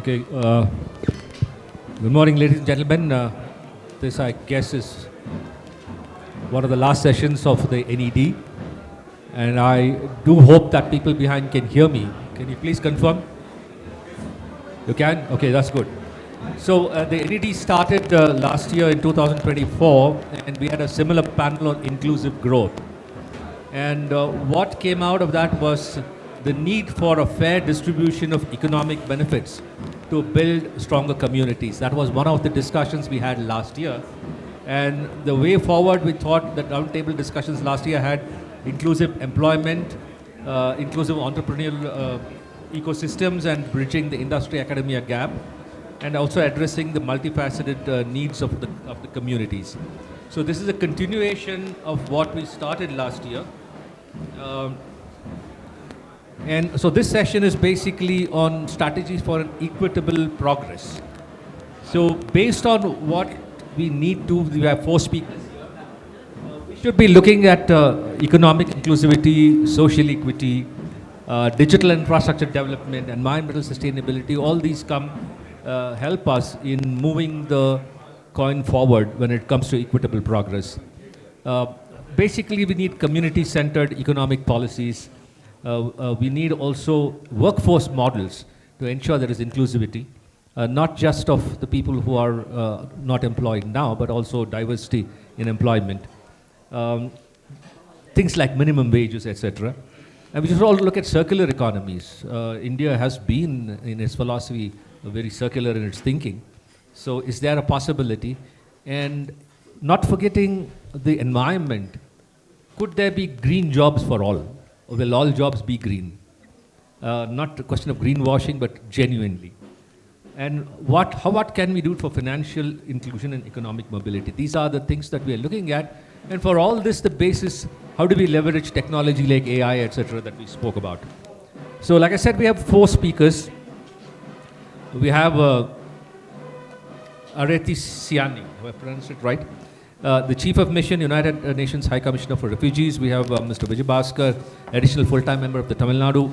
Okay. Good morning, ladies and gentlemen. This, I guess, is one of the last sessions of the NED. And I do hope that people behind can hear me. Can you please confirm? You can? Okay, that's good. So the NED started last year in 2024, and we had a similar panel on inclusive growth. And what came out of that was the need for a fair distribution of economic benefits to build stronger communities. That was one of the discussions we had last year. And the way forward, we thought that roundtable discussions last year had inclusive employment, inclusive entrepreneurial ecosystems, and bridging the industry-academia gap, and also addressing the multifaceted needs of the communities. So this is a continuation of what we started last year. And so this session is basically on strategies for an equitable progress. So based on what we need to, we have 4 speakers here. We should be looking at economic inclusivity, social equity, digital infrastructure development, environmental sustainability. All these help us in moving the coin forward when it comes to equitable progress. Basically, we need community-centered economic policies. We need also workforce models to ensure there is inclusivity, not just of the people who are not employed now, but also diversity in employment. Things like minimum wages, etc. And we should also look at circular economies. India has been, in its philosophy, very circular in its thinking. So is there a possibility? And not forgetting the environment, could there be green jobs for all? Or will all jobs be green? Not a question of greenwashing, but genuinely. And what can we do for financial inclusion and economic mobility? These are the things that we are looking at. And for all this, the basis, how do we leverage technology like AI, etc., that we spoke about? So like I said, we have 4 speakers. We have Areti Siani, have I pronounced it right? The Chief of Mission, United Nations High Commissioner for Refugees. We have Mr. Vijay Bhaskar, additional full-time member of the Tamil Nadu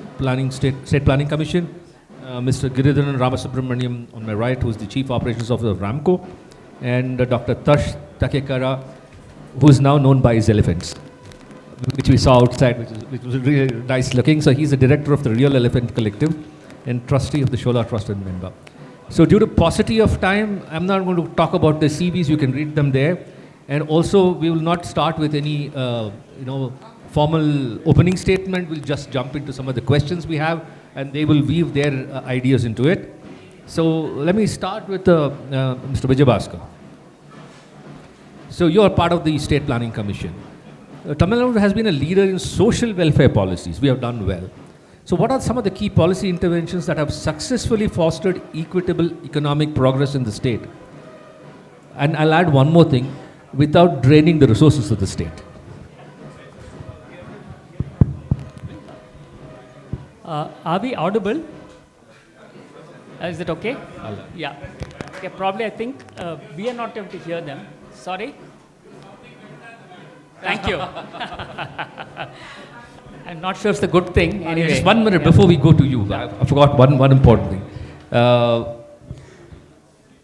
State Planning Commission. Mr. Giridharan Ramasubramaniam on my right, who is the Chief Operations Officer of Ramco. And Dr. Tash Takekara, who is now known by his elephants, which we saw outside, which was really nice looking. So he's the director of the Real Elephant Collective and trustee of the Shola Trust and member. So due to paucity of time, I'm not going to talk about the CVs. You can read them there. And also, we will not start with any, formal opening statement. We'll just jump into some of the questions we have, and they will weave their ideas into it. So let me start with Mr. Vijay Bhaskar. So you're part of the State Planning Commission. Tamil Nadu has been a leader in social welfare policies. We have done well. So what are some of the key policy interventions that have successfully fostered equitable economic progress in the state? And I'll add one more thing, without draining the resources of the state. Are we audible? Is it okay? Yeah. Okay, probably I think we are not able to hear them. Sorry? Thank you. I'm not sure it's a good thing. Anyway. Just 1 minute before we go to you. I forgot one important thing.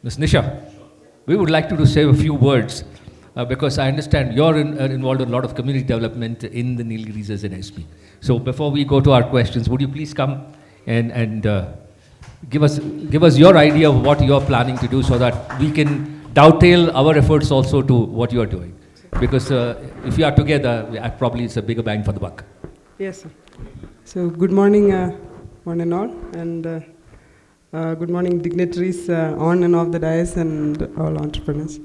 Ms. Nisha, we would like to say a few words because I understand you're involved in a lot of community development in the Nilgiris as an SP. So before we go to our questions, would you please come and give us your idea of what you're planning to do so that we can dovetail our efforts also to what you're doing? Because if you are together, probably it's a bigger bang for the buck. Yes, sir. So good morning, one and all, and good morning dignitaries on and off the dais and all entrepreneurs.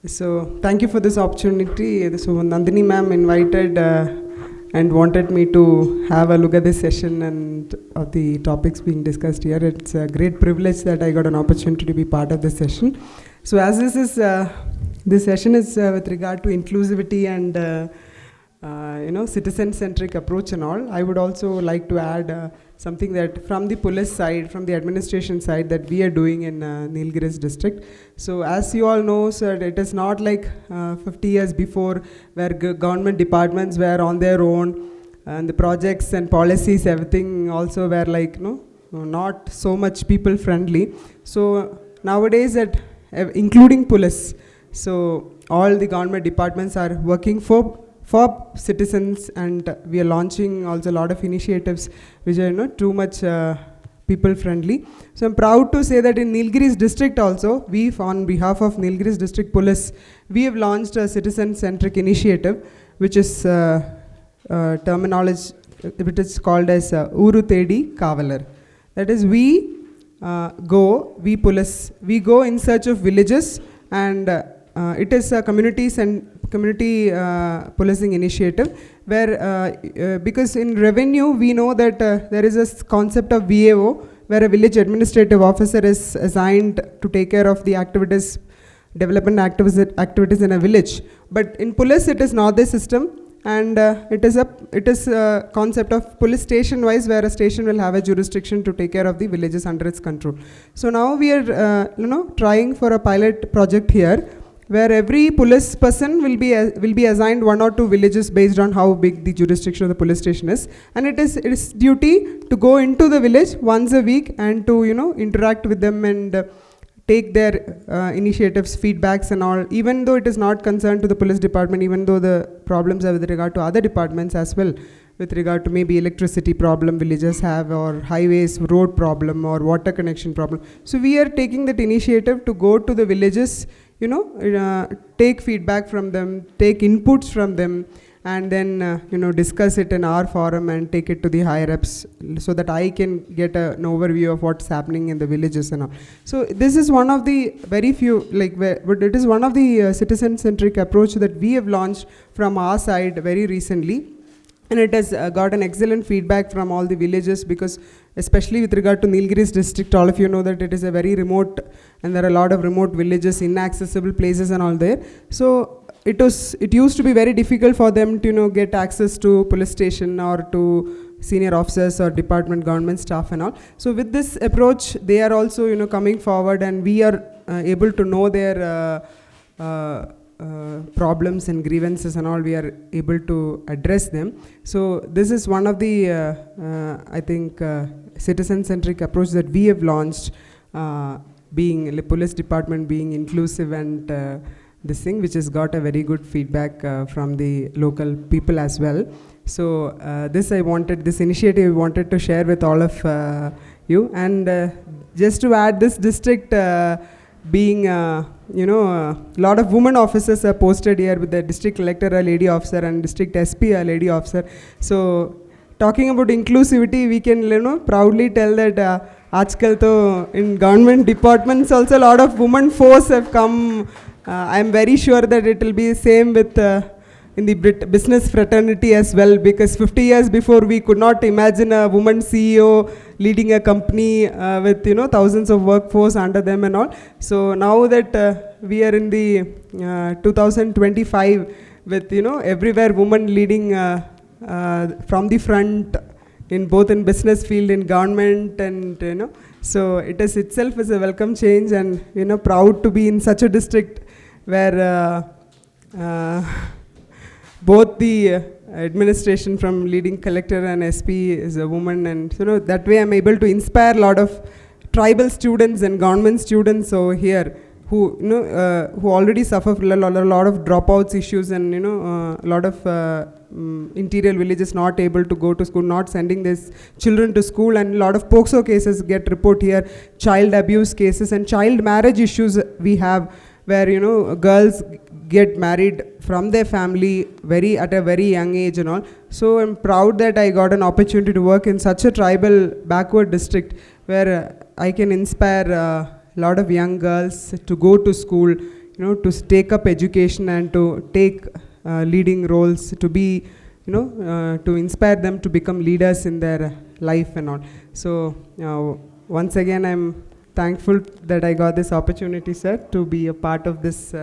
So thank you for this opportunity. So Nandini ma'am invited and wanted me to have a look at this session and of the topics being discussed here. It's a great privilege that I got an opportunity to be part of this session. So as this session is with regard to inclusivity and citizen-centric approach and all, I would also like to add something that from the police side, from the administration side, that we are doing in Nilgiris district. So as you all know, sir, it is not like 50 years before where government departments were on their own and the projects and policies, everything also were like, not so much people friendly. So nowadays, including police, so all the government departments are working for citizens, and we are launching also a lot of initiatives which are too much people friendly. So I'm proud to say that in Nilgiris district also, we on behalf of Nilgiris district police, we have launched a citizen centric initiative which is terminology, which is called as Uru Tedi Kavalar. That is, we police, we go in search of villages, and it is a community policing initiative where, because in revenue we know that there is a concept of VAO, where a village administrative officer is assigned to take care of the activities, development activities in a village. But in police it is not the system, and it is a concept of police station wise, where a station will have a jurisdiction to take care of the villages under its control. So now we are trying for a pilot project here, where every police person will be assigned 1 or 2 villages based on how big the jurisdiction of the police station is, and it is duty to go into the village once a week and to interact with them and take their initiatives, feedbacks and all, even though it is not concerned to the police department, even though the problems are with regard to other departments as well, with regard to maybe electricity problem villages have, or highways, road problem, or water connection problem. So we are taking that initiative to go to the villages, take feedback from them, take inputs from them, and then discuss it in our forum and take it to the higher ups, so that I can get an overview of what's happening in the villages and all. So this is one of the very few, but it is one of the citizen-centric approach that we have launched from our side very recently. And it has got an excellent feedback from all the villages, because especially with regard to Nilgiris district, all of you know that it is a very remote, and there are a lot of remote villages, inaccessible places and all there. So it used to be very difficult for them to get access to police station or to senior officers or department government staff and all. So with this approach, they are also coming forward, and we are able to know their problems and grievances and all. We are able to address them. So this is one of the I think citizen-centric approach that we have launched, being the police department being inclusive, and this thing which has got a very good feedback from the local people as well. So this initiative I wanted to share with all of you. And just to add, this district being a lot of women officers are posted here, with the district collector a lady officer and district SP a lady officer. So talking about inclusivity, we can proudly tell that aajkal to in government departments also a lot of women force have come. I am very sure that it will be same with in the business fraternity as well, because 50 years before we could not imagine a woman CEO leading a company with thousands of workforce under them and all. So now that we are in the 2025 with everywhere women leading from the front, in both in business field, in government, and so it is itself is a welcome change, and proud to be in such a district where both the administration from leading collector and SP is a woman, and that way I'm able to inspire a lot of tribal students and government students over here who who already suffer from a lot of dropouts issues, and a lot of interior villages not able to go to school, not sending their children to school, and a lot of POCSO cases get report here, child abuse cases and child marriage issues we have, where girls get married from their family at a very young age and all. So I'm proud that I got an opportunity to work in such a tribal backward district, where I can inspire a lot of young girls to go to school, to take up education and to take leading roles, to be to inspire them to become leaders in their life and all. So once again I'm thankful that I got this opportunity, sir, to be a part of this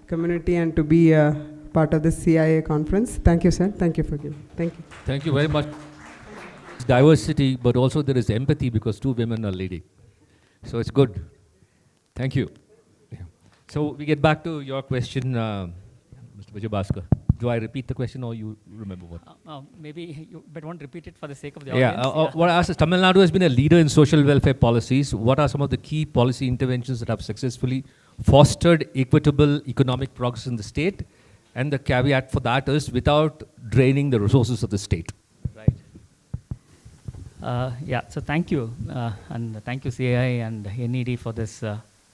community and to be a part of the CIA conference. Thank you, sir. Thank you for giving. Thank you. Thank you very much. It's diversity, but also there is empathy, because 2 women are leading. So it's good. Thank you. Yeah. So we get back to your question, Mr. Vijay Bhaskar. do I repeat the question or you remember what? Maybe you but won't repeat it for the sake of the Yeah, audience. what I asked is, Tamil Nadu has been a leader in social welfare policies. What are some of the key policy interventions that have successfully fostered equitable economic progress in the state? And the caveat for that is without draining the resources of the state. Right. Yeah, so thank you. And thank you, CAI and NED for this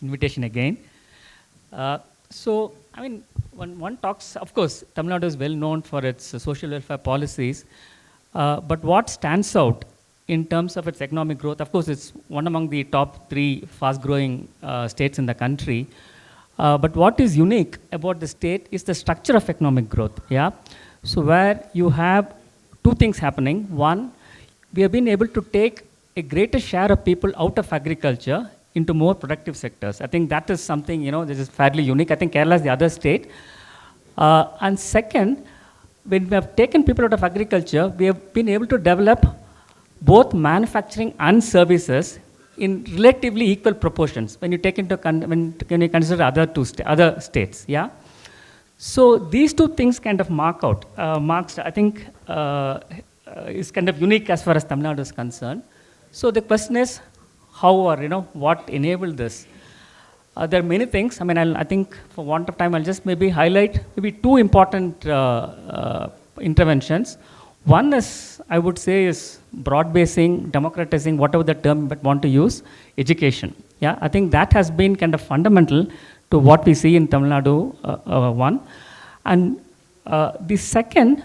invitation again. So, I mean, when one talks, of course, Tamil Nadu is well known for its social welfare policies. But what stands out in terms of its economic growth, of course, it's one among the top 3 fast-growing states in the country. But what is unique about the state is the structure of economic growth. Yeah. So where you have 2 things happening. One, we have been able to take a greater share of people out of agriculture into more productive sectors. I think that is something, this is fairly unique. I think Kerala is the other state. And second, when we have taken people out of agriculture, we have been able to develop both manufacturing and services in relatively equal proportions when you take into when you consider other states. Yeah. So these 2 things kind of marks, I think, is kind of unique as far as Tamil Nadu is concerned. So the question is, how or what enabled this? There are many things. I mean, I think for want of time, I'll just maybe highlight maybe 2 important interventions. One is, I would say, is broad-basing, democratizing, whatever the term you want to use, education. Yeah, I think that has been kind of fundamental to what we see in Tamil Nadu, one. And the second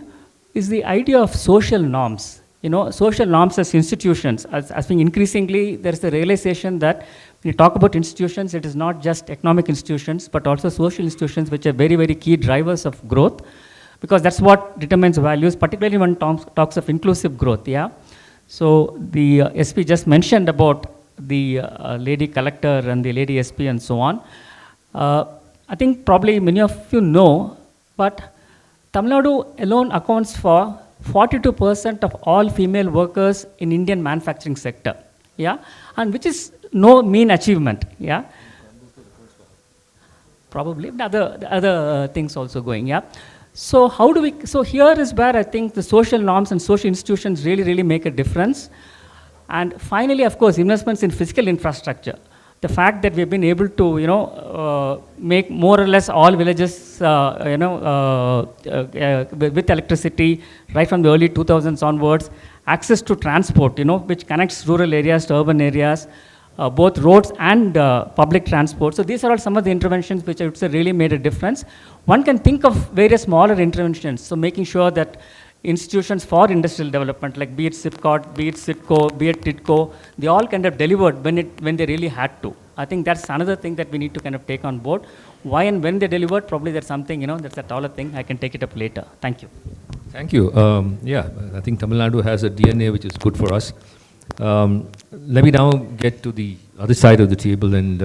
is the idea of social norms. Social norms as institutions, as being increasingly, there's the realization that when you talk about institutions, it is not just economic institutions, but also social institutions, which are very, very key drivers of growth, because that's what determines values, particularly when talks of inclusive growth. Yeah. So the SP just mentioned about the lady collector and the lady SP and so on. I think probably many of you know, but Tamil Nadu alone accounts for 42% of all female workers in Indian manufacturing sector. Yeah, and which is no mean achievement. Yeah, probably the other things also going. Yeah. So how do we? So here is where I think the social norms and social institutions really make a difference. And finally, of course, investments in physical infrastructure. The fact that we've been able to, make more or less all villages, with electricity right from the early 2000s onwards, access to transport, which connects rural areas to urban areas, both roads and public transport. So these are all some of the interventions which I would say really made a difference. One can think of various smaller interventions. So making sure that institutions for industrial development, like be it SIPCOT, be it SITCO, be it TITCO, they all kind of delivered when they really had to. I think that's another thing that we need to kind of take on board. Why and when they delivered, probably there's something, that's a taller thing. I can take it up later. Thank you. Thank you. Yeah, I think Tamil Nadu has a DNA which is good for us. Let me now get to the other side of the table and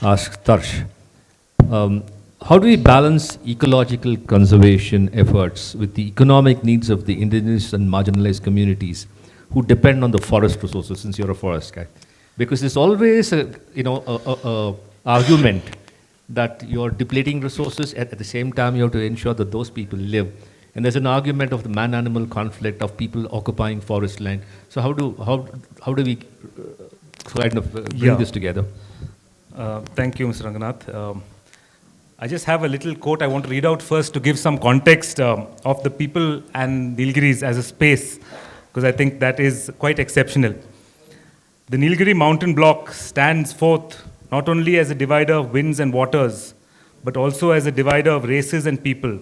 ask Tarsh. How do we balance ecological conservation efforts with the economic needs of the indigenous and marginalized communities who depend on the forest resources, since you're a forest guy? Because there's always a argument that you're depleting resources, at the same time you have to ensure that those people live. And there's an argument of the man-animal conflict of people occupying forest land. So how do we kind of bring this together? Thank you, Mr. Ranganath. I just have a little quote I want to read out first to give some context of the people and Nilgiris as a space, because I think that is quite exceptional. The Nilgiri mountain block stands forth not only as a divider of winds and waters, but also as a divider of races and people,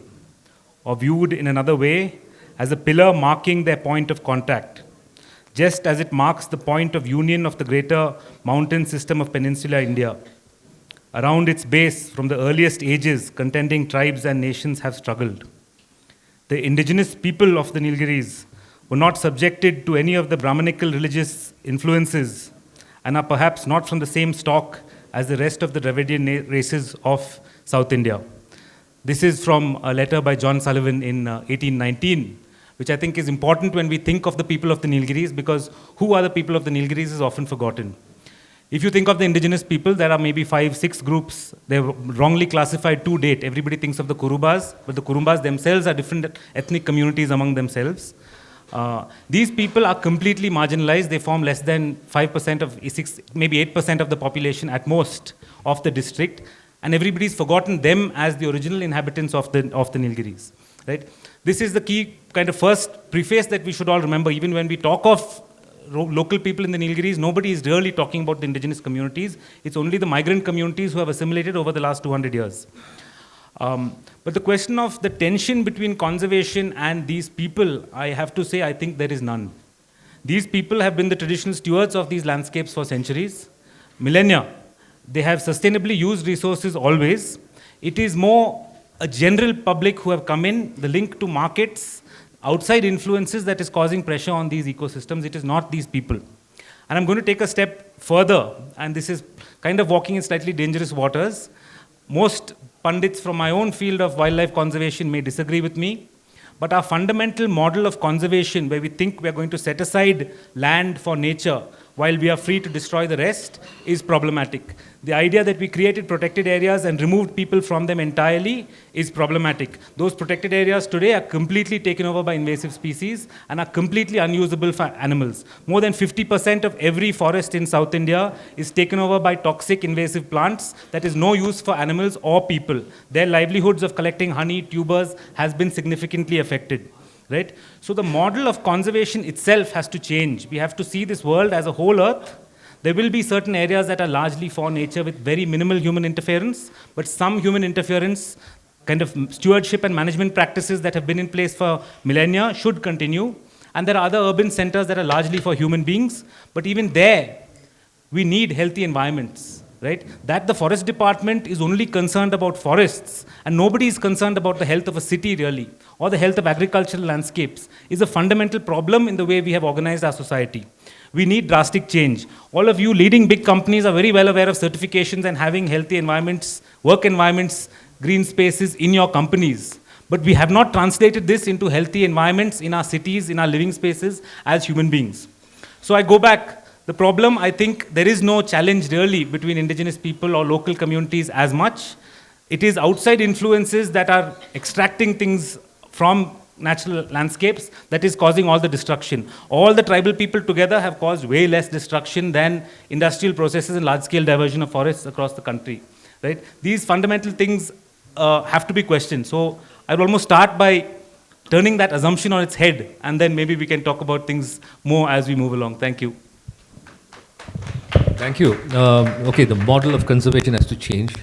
or viewed in another way, as a pillar marking their point of contact, just as it marks the point of union of the greater mountain system of peninsular India. Around its base, from the earliest ages, contending tribes and nations have struggled. The indigenous people of the Nilgiris were not subjected to any of the Brahmanical religious influences and are perhaps not from the same stock as the rest of the Dravidian races of South India. This is from a letter by John Sullivan in 1819, which I think is important when we think of the people of the Nilgiris, because who are the people of the Nilgiris is often forgotten. If you think of the indigenous people, there are maybe 5, 6 groups. They're wrongly classified to date. Everybody thinks of the Kurubas, but the Kurubas themselves are different ethnic communities among themselves. These people are completely marginalized. They form less than 5% of, maybe 8% of the population at most of the district. And everybody's forgotten them as the original inhabitants of the Nilgiris. Right? This is the key kind of first preface that we should all remember. Even when we talk of local people in the Nilgiris, nobody is really talking about the indigenous communities. It's only the migrant communities who have assimilated over the last 200 years. But the question of the tension between conservation and these people, I have to say, I think there is none. These people have been the traditional stewards of these landscapes for centuries, millennia. They have sustainably used resources always. It is more a general public who have come in, the link to markets, outside influences that is causing pressure on these ecosystems. It is not these people. And I'm going to take a step further, and this is kind of walking in slightly dangerous waters. Most pundits from my own field of wildlife conservation may disagree with me, but our fundamental model of conservation, where we think we are going to set aside land for nature while we are free to destroy the rest, is problematic. The idea that we created protected areas and removed people from them entirely is problematic. Those protected areas today are completely taken over by invasive species and are completely unusable for animals. More than 50% of every forest in South India is taken over by toxic invasive plants that is no use for animals or people. Their livelihoods of collecting honey, tubers has been significantly affected. Right? So the model of conservation itself has to change. We have to see this world as a whole earth. There will be certain areas that are largely for nature with very minimal human interference, but some human interference, kind of stewardship and management practices that have been in place for millennia should continue. And there are other urban centers that are largely for human beings, but even there, we need healthy environments. Right? That the forest department is only concerned about forests and nobody is concerned about the health of a city really, or the health of agricultural landscapes, is a fundamental problem in the way we have organized our society. We need drastic change. All of you leading big companies are very well aware of certifications and having healthy environments, work environments, green spaces in your companies. But we have not translated this into healthy environments in our cities, in our living spaces as human beings. So I go back. The problem, I think, there is no challenge really between indigenous people or local communities as much. It is outside influences that are extracting things from natural landscapes that is causing all the destruction. All the tribal people together have caused way less destruction than industrial processes and large-scale diversion of forests across the country. Right? These fundamental things have to be questioned. So I'll almost start by turning that assumption on its head, and then maybe we can talk about things more as we move along. Thank you. Thank you. Okay, the model of conservation has to change.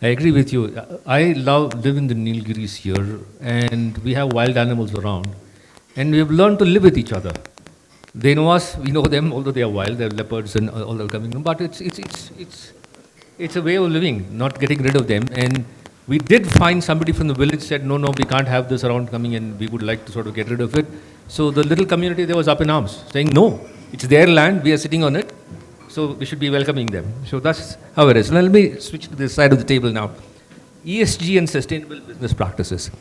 I agree with you. I live in the Nilgiris here, and we have wild animals around, and we have learned to live with each other. They know us, we know them, although they are wild, they're leopards and all that coming from, but it's a way of living, not getting rid of them. And we did find somebody from the village said, no, we can't have this around coming, and we would like to sort of get rid of it. So the little community there was up in arms, saying, no, it's their land, we are sitting on it. So we should be welcoming them. So that's how it is. Now let me switch to this side of the table now. ESG and sustainable business practices.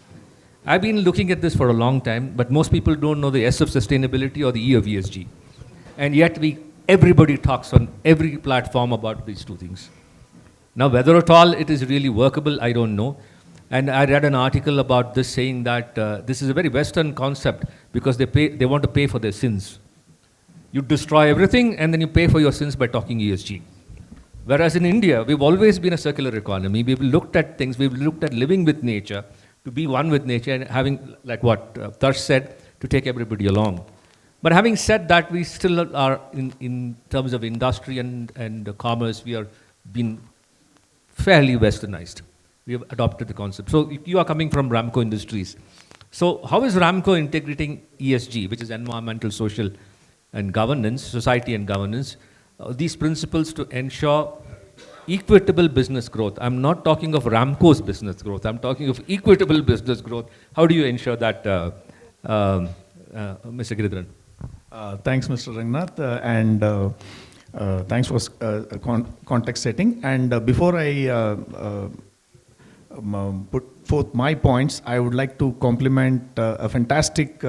I've been looking at this for a long time, but most people don't know the S of sustainability or the E of ESG. And yet everybody talks on every platform about these two things. Now whether at all it is really workable, I don't know. And I read an article about this saying that this is a very Western concept because they want to pay for their sins. You destroy everything and then you pay for your sins by talking ESG. Whereas in India, we've always been a circular economy. We've looked at things, we've looked at living with nature, to be one with nature and having, like what Tarsh said, to take everybody along. But having said that, we still are, in terms of industry and commerce, we are being fairly westernized. We have adopted the concept. So you are coming from Ramco Industries. So how is Ramco integrating ESG, which is environmental, social, and governance, society and governance, these principles to ensure equitable business growth? I'm not talking of Ramco's business growth. I'm talking of equitable business growth. How do you ensure that, Mr. Giridharan? Thanks, Mr. Rangnath, and thanks for context setting. And before I put forth my points, I would like to compliment a fantastic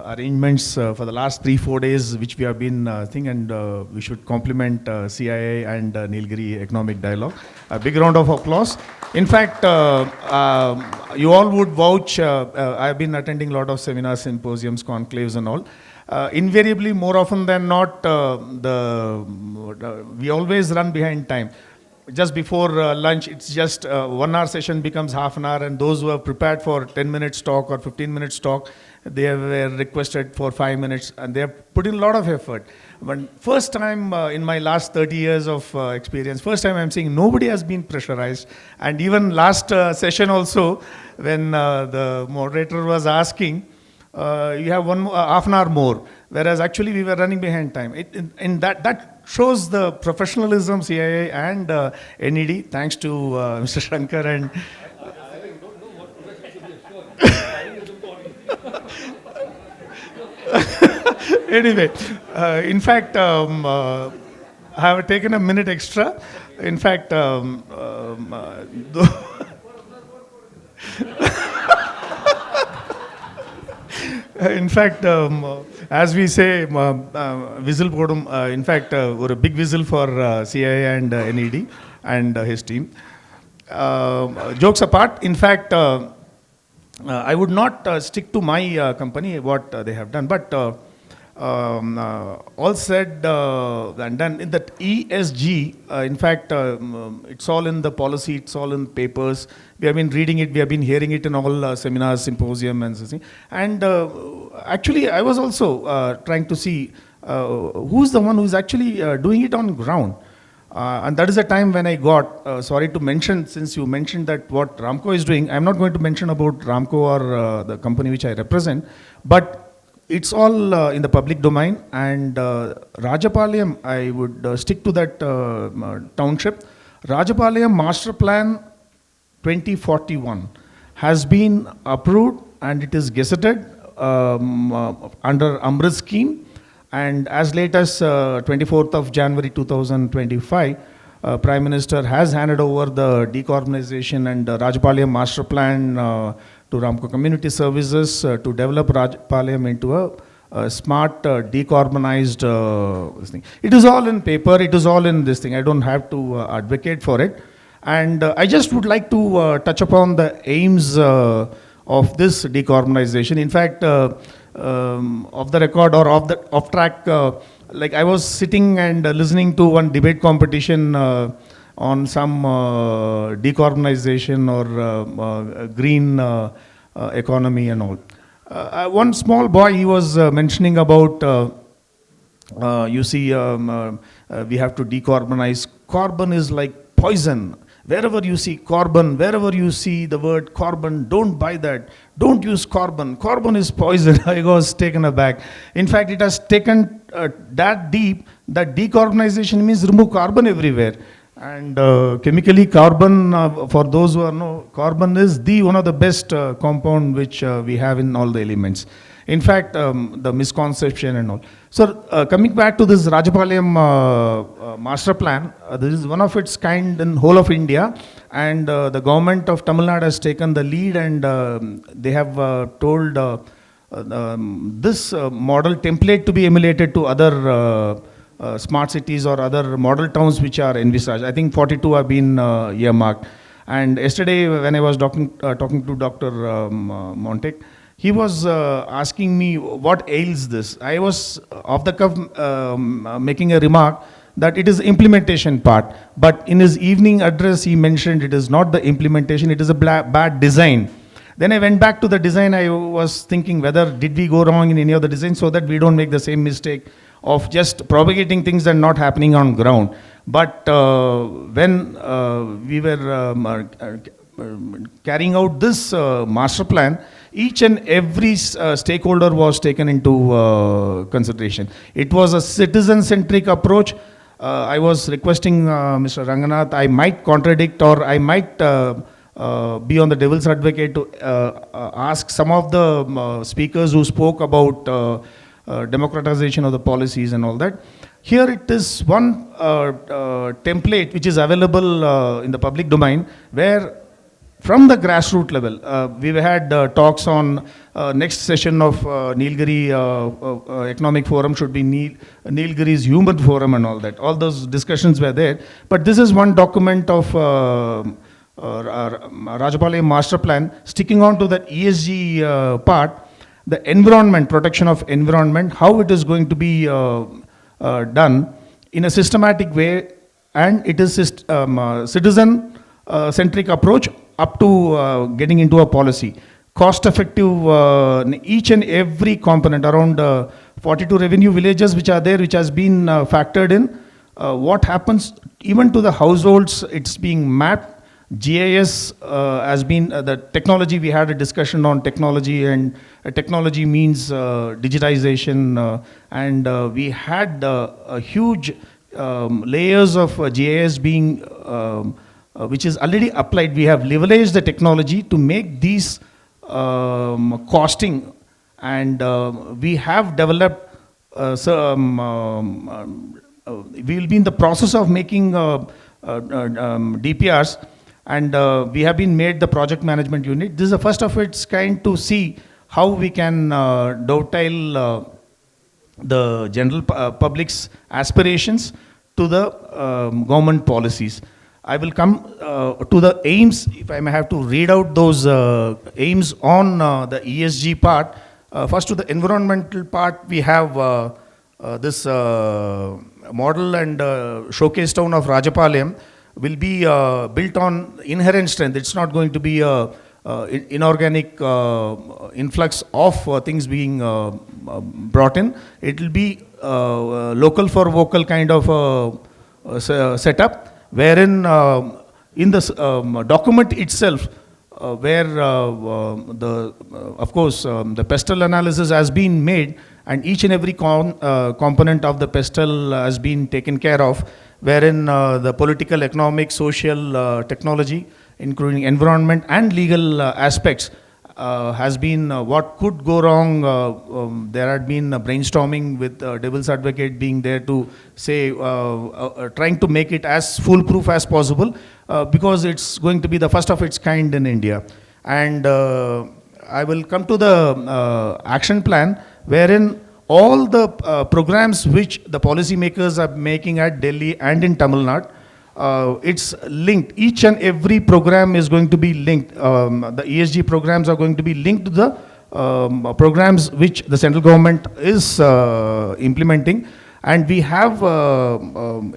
arrangements for the last 3-4 days, which we have been thing, and we should compliment CIA and Nilgiri Economic Dialogue. A big round of applause. In fact, you all would vouch. I've been attending a lot of seminars, symposiums, conclaves, and all. Invariably, more often than not, we always run behind time. Just before lunch, it's just 1 hour session becomes half an hour, and those who have prepared for 10 minutes talk or 15 minutes talk, they were requested for 5 minutes, and they have put in a lot of effort. But first time in my last 30 years of experience, first time I'm seeing nobody has been pressurized. And even last session also, when the moderator was asking, you have half an hour more, whereas actually we were running behind time. And that shows the professionalism CIA and NED. Thanks to Mr. Shankar and. Anyway, in fact, I have taken a minute extra. In fact, in fact, as we say, whistle podum. In fact, a big whistle for CIA and NED and his team. Jokes apart, in fact, I would not stick to my company, what they have done, but all said and done. In that ESG, in fact, it's all in the policy, it's all in papers. We have been reading it, we have been hearing it in all seminars, symposium, and so. And actually, I was also trying to see who's the one who's actually doing it on ground. And that is the time when I got, sorry to mention, since you mentioned that what Ramco is doing, I'm not going to mention about Ramco or the company which I represent, but it's all in the public domain. And Rajapalayam, I would stick to that township. Rajapalayam Master Plan 2041 has been approved and it is gazetted under Amrit scheme. And as late as 24th of January 2025, Prime Minister has handed over the decarbonization and Rajapalayam Master Plan to Ramco Community Services to develop Rajapalayam into a smart decarbonized this thing. It is all in paper, it is all in this thing. I don't have to advocate for it. And I just would like to touch upon the aims of this decarbonization. In fact, off the record or off track, like I was sitting and listening to one debate competition on some decarbonization or green economy and all. One small boy, he was mentioning about, you see, we have to decarbonize. Carbon is like poison. Wherever you see carbon, wherever you see the word carbon, don't buy that. Don't use carbon. Carbon is poison. I was taken aback. In fact, it has taken that deep that decarbonization means remove carbon everywhere. And chemically, carbon, for those who know, carbon is one of the best compound which we have in all the elements. In fact, the misconception and all. So coming back to this Rajapalayam master plan, this is one of its kind in whole of India, and the government of Tamil Nadu has taken the lead, and they have told this model template to be emulated to other smart cities or other model towns which are envisaged. I think 42 have been earmarked. And yesterday when I was talking to Dr. Montek, he was asking me what ails this. I was off the cuff making a remark that it is implementation part. But in his evening address, he mentioned it is not the implementation, it is a bad design. Then I went back to the design. I was thinking whether did we go wrong in any of the design so that we don't make the same mistake of just propagating things and not happening on ground. But when we were carrying out this master plan, each and every stakeholder was taken into consideration. It was a citizen-centric approach. I was requesting Mr. Ranganath, I might contradict or I might be on the devil's advocate to ask some of the speakers who spoke about democratization of the policies and all that. Here it is one template which is available in the public domain where from the grassroots level. We've had talks on next session of Nilgiri Economic Forum should be Nilgiri's Human Forum and all that. All those discussions were there. But this is one document of Rajapalayam Master Plan, sticking on to that ESG part, the environment, protection of environment, how it is going to be done in a systematic way, and it is citizen centric approach up to getting into a policy. Cost effective, each and every component, around 42 revenue villages which are there, which has been factored in. What happens even to the households, it's being mapped. GIS has been the technology. We had a discussion on technology, and technology means digitization, and we had a huge layers of GIS being which is already applied. We have leveraged the technology to make these costing, and we have developed we will be in the process of making DPRs, and we have been made the project management unit. This is the first of its kind to see how we can dovetail the general public's aspirations to the government policies. I will come to the aims, if I may have to read out those aims on the ESG part. First, to the environmental part, we have this model and showcase town of Rajapalayam will be built on inherent strength. It's not going to be a inorganic influx of things being brought in. It will be local for vocal kind of setup, wherein in the document itself, where of course the pestle analysis has been made, and each and every component of the pestle has been taken care of, wherein the political, economic, social, technology, including environment and legal aspects, has been what could go wrong. There had been brainstorming with devil's advocate being there to say, trying to make it as foolproof as possible, because it's going to be the first of its kind in India. And I will come to the action plan, wherein all the programs which the policymakers are making at Delhi and in Tamil Nadu, it's linked. Each and every program is going to be linked. The ESG programs are going to be linked to the programs which the central government is implementing. And we have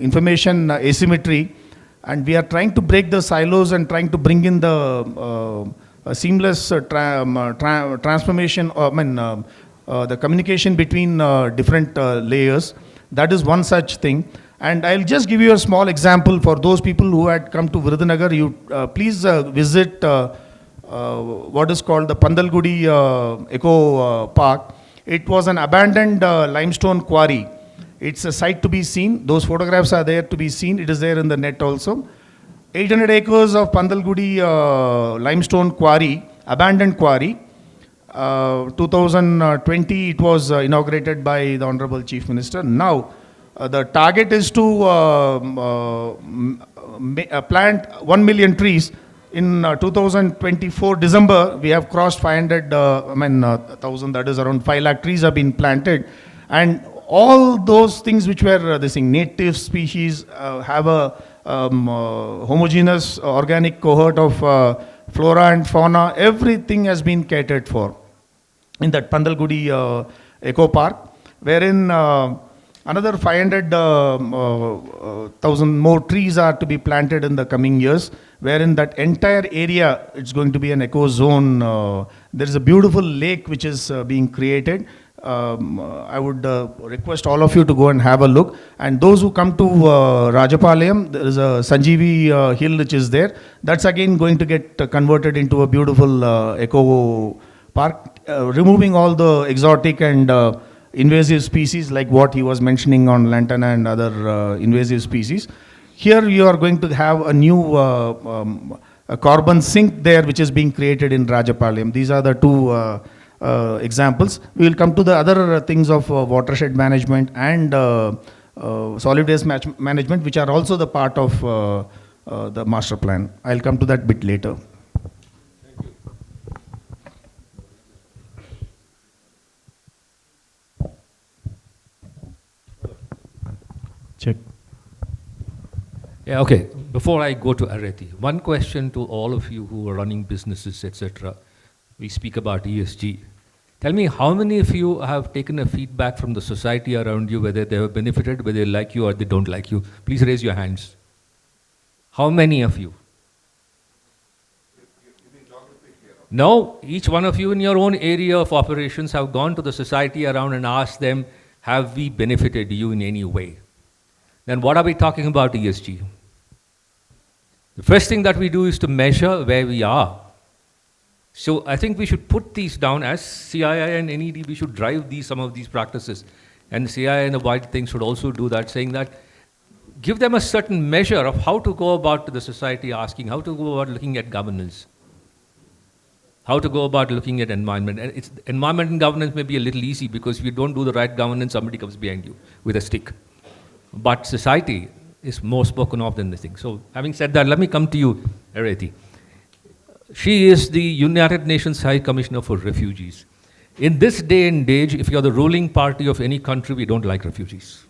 information asymmetry, and we are trying to break the silos and trying to bring in the seamless transformation, the communication between different layers. That is one such thing. And I'll just give you a small example for those people who had come to Virudhunagar. You please visit what is called the Pandalgudi Eco Park. It was an abandoned limestone quarry. It's a site to be seen. Those photographs are there to be seen. It is there in the net also. 800 acres of Pandalgudi limestone quarry, abandoned quarry. 2020 it was inaugurated by the Honorable Chief Minister. Now the target is to plant 1 million trees. In 2024 December, we have crossed 1,000, that is around 5 lakh trees have been planted. And all those things which were native species have a homogeneous organic cohort of flora and fauna. Everything has been catered for in that Pandalgudi Eco Park, wherein another 500,000 more trees are to be planted in the coming years, wherein that entire area, it's going to be an eco zone. There is a beautiful lake which is being created. I would request all of you to go and have a look. And those who come to Rajapalayam, there is a Sanjeevi hill which is there. That's again going to get converted into a beautiful eco park, removing all the exotic and invasive species like what he was mentioning on lantana and other invasive species. Here you are going to have a new a carbon sink there which is being created in Rajapalayam. These are the two examples. We will come to the other things of watershed management and solid waste management, which are also the part of the master plan. I'll come to that bit later. Check. Yeah, okay. Before I go to Areti, one question to all of you who are running businesses, etc. We speak about ESG. Tell me, how many of you have taken a feedback from the society around you, whether they have benefited, whether they like you or they don't like you? Please raise your hands. How many of you? No, each one of you in your own area of operations have gone to the society around and asked them, have we benefited you in any way? Then what are we talking about ESG? The first thing that we do is to measure where we are. So I think we should put these down as CII and NED, we should drive some of these practices. And CII and the wider things should also do that, saying that give them a certain measure of how to go about the society asking, how to go about looking at governance, how to go about looking at environment. And environment and governance may be a little easy because if you don't do the right governance, somebody comes behind you with a stick. But society is more spoken of than this thing. So having said that, let me come to you, Areti. She is the United Nations High Commissioner for Refugees. In this day and age, if you're the ruling party of any country, we don't like refugees.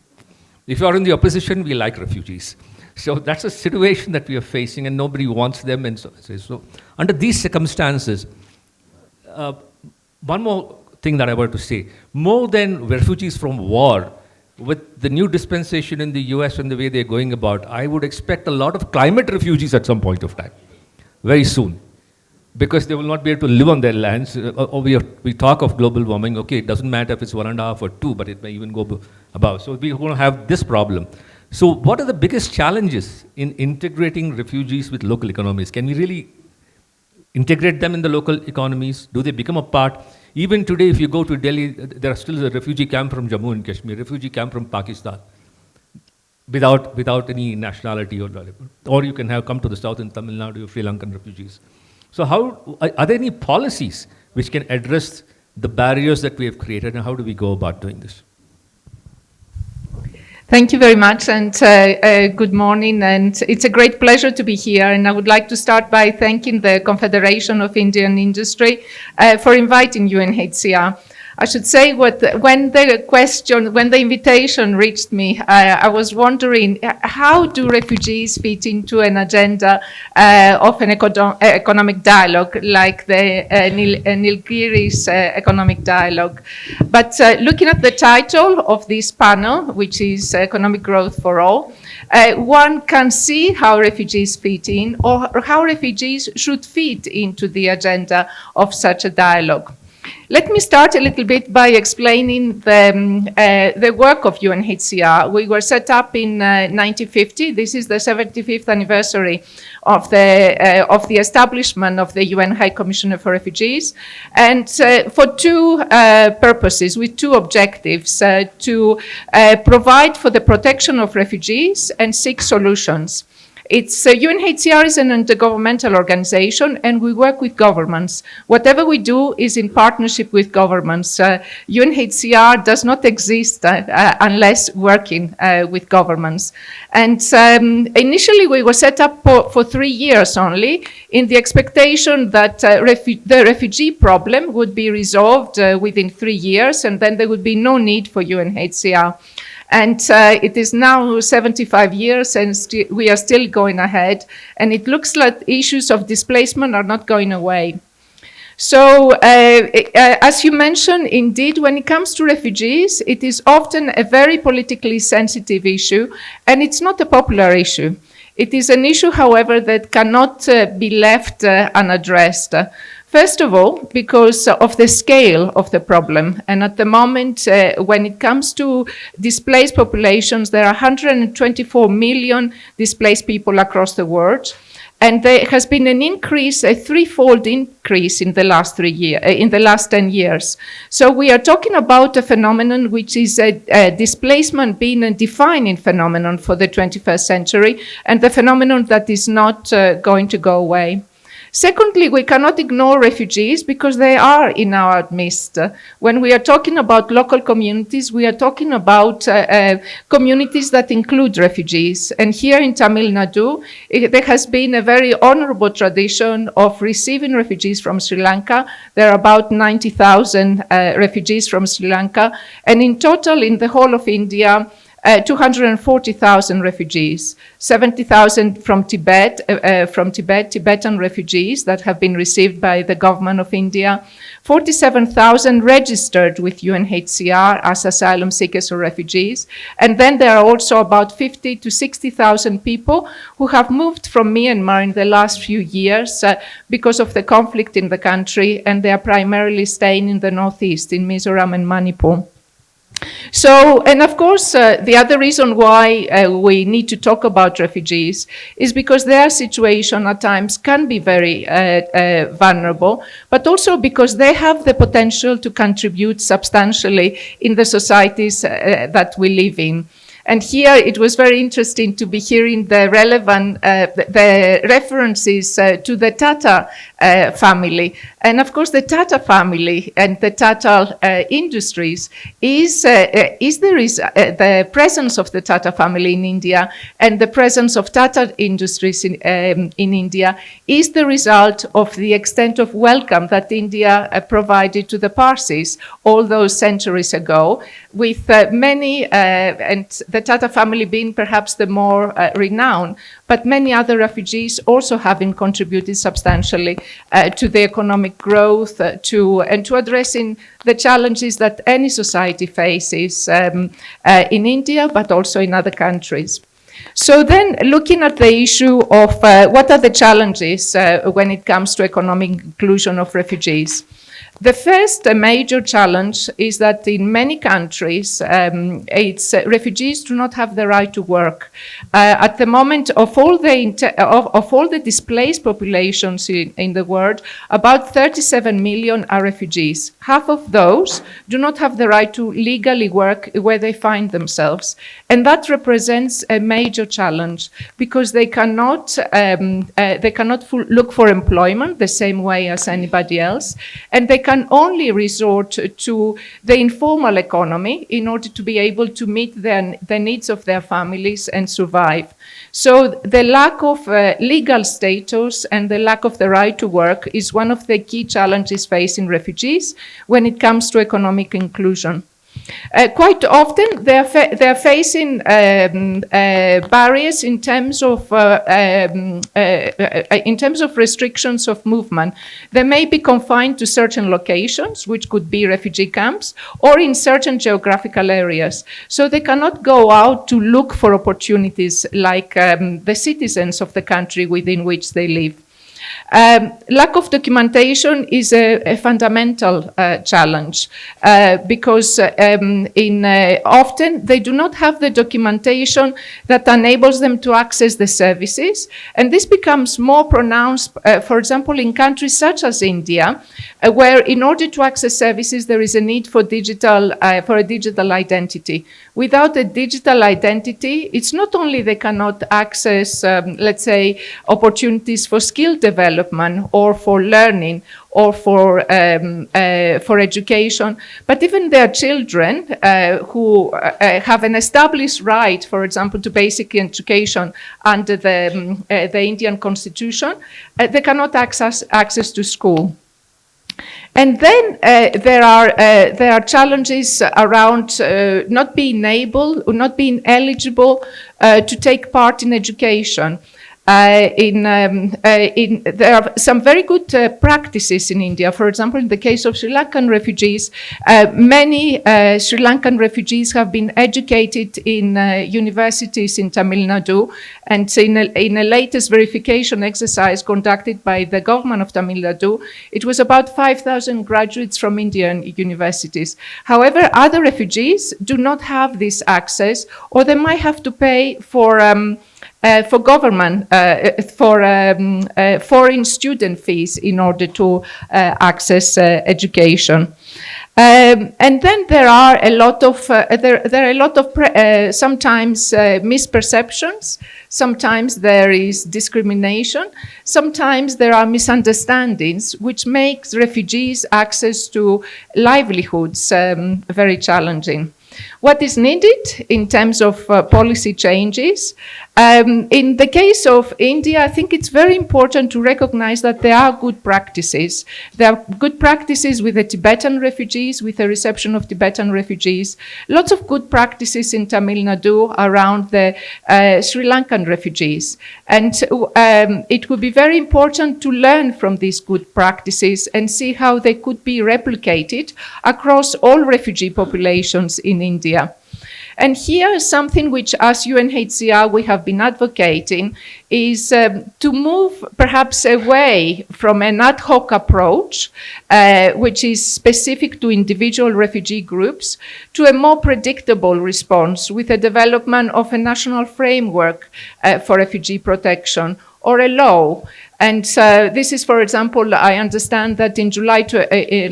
If you're in the opposition, we like refugees. So that's a situation that we are facing and nobody wants them. And so under these circumstances, one more thing that I want to say, more than refugees from war, with the new dispensation in the US and the way they're going about, I would expect a lot of climate refugees at some point of time, very soon, because they will not be able to live on their lands. We talk of global warming, okay, it doesn't matter if it's 1.5 or 2, but it may even go above. So we're going to have this problem. So what are the biggest challenges in integrating refugees with local economies? Can we really integrate them in the local economies? Do they become a part? Even today, if you go to Delhi, there are still a refugee camp from Jammu and Kashmir, refugee camp from Pakistan, without any nationality or you can have come to the south in Tamil Nadu, of Sri Lankan refugees. So are there any policies which can address the barriers that we have created, and how do we go about doing this? Thank you very much, and good morning, and it's a great pleasure to be here, and I would like to start by thanking the Confederation of Indian Industry for inviting UNHCR. I should say when the invitation reached me, I was wondering, how do refugees fit into an agenda of an economic dialogue like the Nilgiri's economic dialogue? But looking at the title of this panel, which is Economic Growth for All, one can see how refugees fit in, or how refugees should fit into the agenda of such a dialogue. Let me start a little bit by explaining the work of UNHCR. We were set up in 1950. This is the 75th anniversary of the establishment of the UN High Commissioner for Refugees, and for two purposes, with two objectives, to provide for the protection of refugees and seek solutions. UNHCR is an intergovernmental organization, and we work with governments. Whatever we do is in partnership with governments. UNHCR does not exist unless working with governments. And initially we were set up for 3 years only, in the expectation that the refugee problem would be resolved within 3 years, and then there would be no need for UNHCR. And it is now 75 years, and we are still going ahead. And it looks like issues of displacement are not going away. So, as you mentioned, indeed, when it comes to refugees, it is often a very politically sensitive issue, and it's not a popular issue. It is an issue, however, that cannot be left unaddressed. First of all, because of the scale of the problem. And at the moment, when it comes to displaced populations, there are 124 million displaced people across the world. And there has been an increase, a threefold increase in the last 10 years. So we are talking about a phenomenon which is displacement being a defining phenomenon for the 21st century, and the phenomenon that is not going to go away. Secondly, we cannot ignore refugees because they are in our midst. When we are talking about local communities, we are talking about communities that include refugees. And here in Tamil Nadu, there has been a very honorable tradition of receiving refugees from Sri Lanka. There are about 90,000 refugees from Sri Lanka. And in total, in the whole of India, 240,000 refugees, 70,000 from Tibet, Tibetan refugees that have been received by the government of India, 47,000 registered with UNHCR as asylum seekers or refugees. And then there are also about 50 to 60,000 people who have moved from Myanmar in the last few years because of the conflict in the country, and they are primarily staying in the northeast, in Mizoram and Manipur. So, and of course, the other reason why we need to talk about refugees is because their situation at times can be very vulnerable, but also because they have the potential to contribute substantially in the societies that we live in. And here it was very interesting to be hearing the relevant, the references to the Tata family. And of course, the Tata family and the Tata industries is the presence of the Tata family in India and the presence of Tata industries in India is the result of the extent of welcome that India provided to the Parsis all those centuries ago, with many, and the Tata family being perhaps the more renowned, but many other refugees also having contributed substantially to the economic growth, and to addressing the challenges that any society faces in India, but also in other countries. So then, looking at the issue of what are the challenges when it comes to economic inclusion of refugees. The first major challenge is that in many countries, refugees do not have the right to work. At the moment, of all the displaced populations in the world, about 37 million are refugees. Half of those do not have the right to legally work where they find themselves. And that represents a major challenge because they cannot look for employment the same way as anybody else. And they can only resort to the informal economy in order to be able to meet the needs of their families and survive. So the lack of legal status and the lack of the right to work is one of the key challenges facing refugees when it comes to economic inclusion. Quite often, they are facing barriers in terms of restrictions of movement. They may be confined to certain locations, which could be refugee camps, or in certain geographical areas. So they cannot go out to look for opportunities like the citizens of the country within which they live. Lack of documentation is a fundamental challenge because often they do not have the documentation that enables them to access the services. And this becomes more pronounced, for example, in countries such as India, where in order to access services, there is a need for a digital identity. Without a digital identity, it's not only they cannot access, let's say, opportunities for skill development or for learning or for education, but even their children who have an established right, for example, to basic education under the Indian constitution, they cannot access to school. And then there are challenges around not being able or not being eligible to take part in education. There are some very good practices in India. For example, in the case of Sri Lankan refugees, many Sri Lankan refugees have been educated in universities in Tamil Nadu. And in a latest verification exercise conducted by the government of Tamil Nadu, it was about 5,000 graduates from Indian universities. However, other refugees do not have this access, or they might have to pay for government, foreign student fees in order to access education. And then there are a lot of sometimes misperceptions. Sometimes there is discrimination. Sometimes there are misunderstandings, which makes refugees' access to livelihoods very challenging. What is needed in terms of policy changes? In the case of India, I think it's very important to recognize that there are good practices. There are good practices with the Tibetan refugees, with the reception of Tibetan refugees. Lots of good practices in Tamil Nadu around the Sri Lankan refugees. And it would be very important to learn from these good practices and see how they could be replicated across all refugee populations in India. And here is something which, as UNHCR, we have been advocating, is to move perhaps away from an ad hoc approach, which is specific to individual refugee groups, to a more predictable response with the development of a national framework for refugee protection or a law. And this is, for example, I understand that in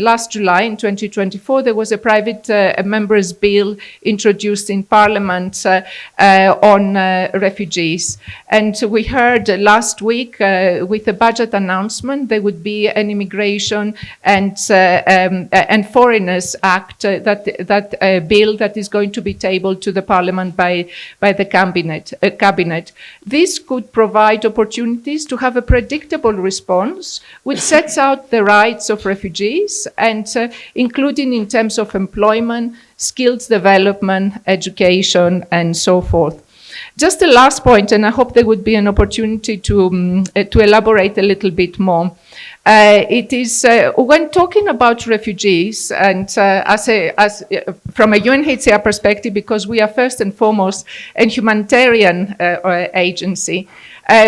last July in 2024, there was a private member's bill introduced in Parliament on refugees. And we heard last week with the budget announcement, there would be an Immigration and Foreigners Act, that bill that is going to be tabled to the Parliament by the cabinet. This could provide opportunities to have a predictable response which sets out the rights of refugees and including in terms of employment, skills development, education, and so forth. Just the last point, and I hope there would be an opportunity to elaborate a little bit more. It is when talking about refugees, and from a UNHCR perspective, because we are first and foremost a humanitarian agency,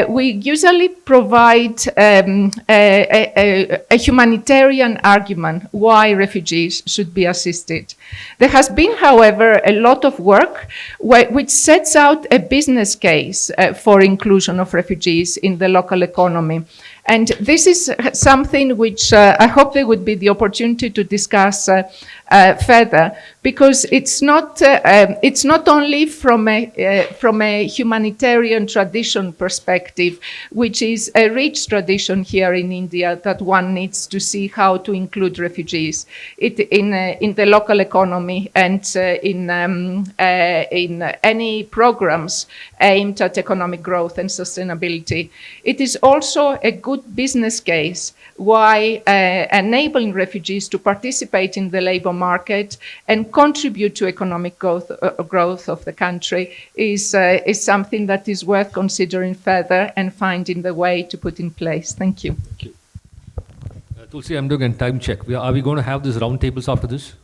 we usually provide a humanitarian argument why refugees should be assisted. There has been, however, a lot of work which sets out a business case for inclusion of refugees in the local economy. And this is something which I hope there would be the opportunity to discuss further, because it's not only from a humanitarian tradition perspective, which is a rich tradition here in India, that one needs to see how to include refugees in the local economy and in any programs aimed at economic growth and sustainability. It is also a good business case why enabling refugees to participate in the labor market and contribute to economic growth of the country is something that is worth considering further and finding the way to put in place. Thank you. Thank you. Tulsi, I'm doing a time check. Are we going to have these round tables after this?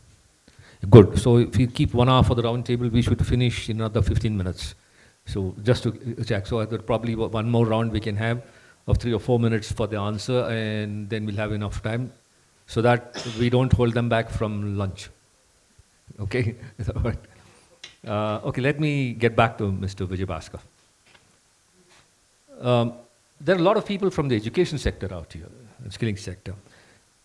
Good. So if we keep 1 hour for the round table, we should finish in another 15 minutes. So just to check. So I thought probably one more round we can have of 3 or 4 minutes for the answer, and then we'll have enough time so that we don't hold them back from lunch. Okay? Okay, let me get back to Mr. Vijay there are a lot of people from the education sector out here, the skilling sector.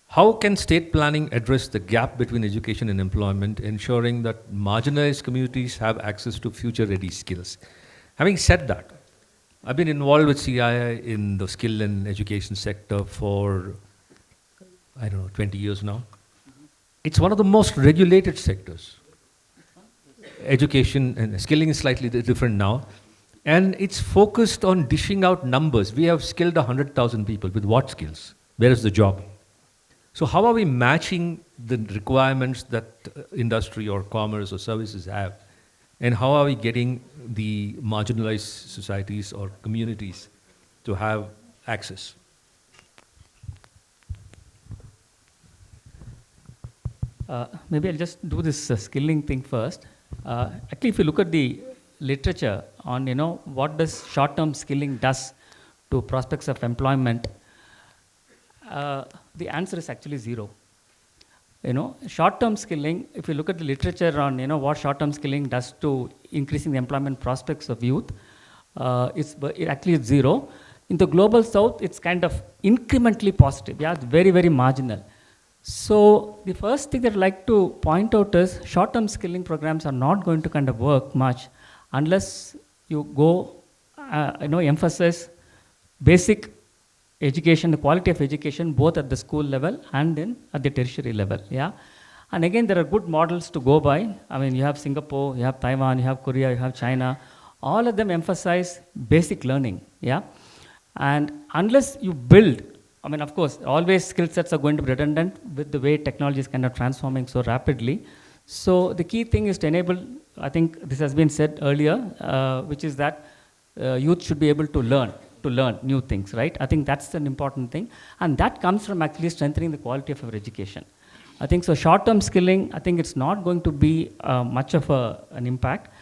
How can state planning address the gap between education and employment, ensuring that marginalized communities have access to future-ready skills? Having said that, I've been involved with CII in the skill and education sector for, 20 years now. It's one of the most regulated sectors. Education and skilling is slightly different now. And it's focused on dishing out numbers. We have skilled 100,000 people. With what skills? Where is the job? So how are we matching the requirements that industry or commerce or services have? And how are we getting the marginalized societies or communities to have access? Maybe I'll just do this skilling thing first. Actually, if you look at the literature on what does short-term skilling does to prospects of employment, the answer is actually zero. Short-term skilling, if you look at the literature on what short-term skilling does to increasing the employment prospects of youth, it actually is zero. In the global south, it's kind of incrementally positive. Yeah, it's very, very marginal. So the first thing that I'd like to point out is short-term skilling programs are not going to kind of work much unless you go, emphasize basic education, the quality of education, both at the school level and then at the tertiary level. Yeah, And again, there are good models to go by. I mean, you have Singapore, you have Taiwan, you have Korea, you have China. All of them emphasize basic learning, yeah? And unless you build, I mean, of course, always skill sets are going to be redundant with the way technology is kind of transforming so rapidly. So the key thing is to enable, I think this has been said earlier, which is that youth should be able to learn new things, right? I think that's an important thing. And that comes from actually strengthening the quality of our education. I think so short-term skilling, I think it's not going to be much of an impact.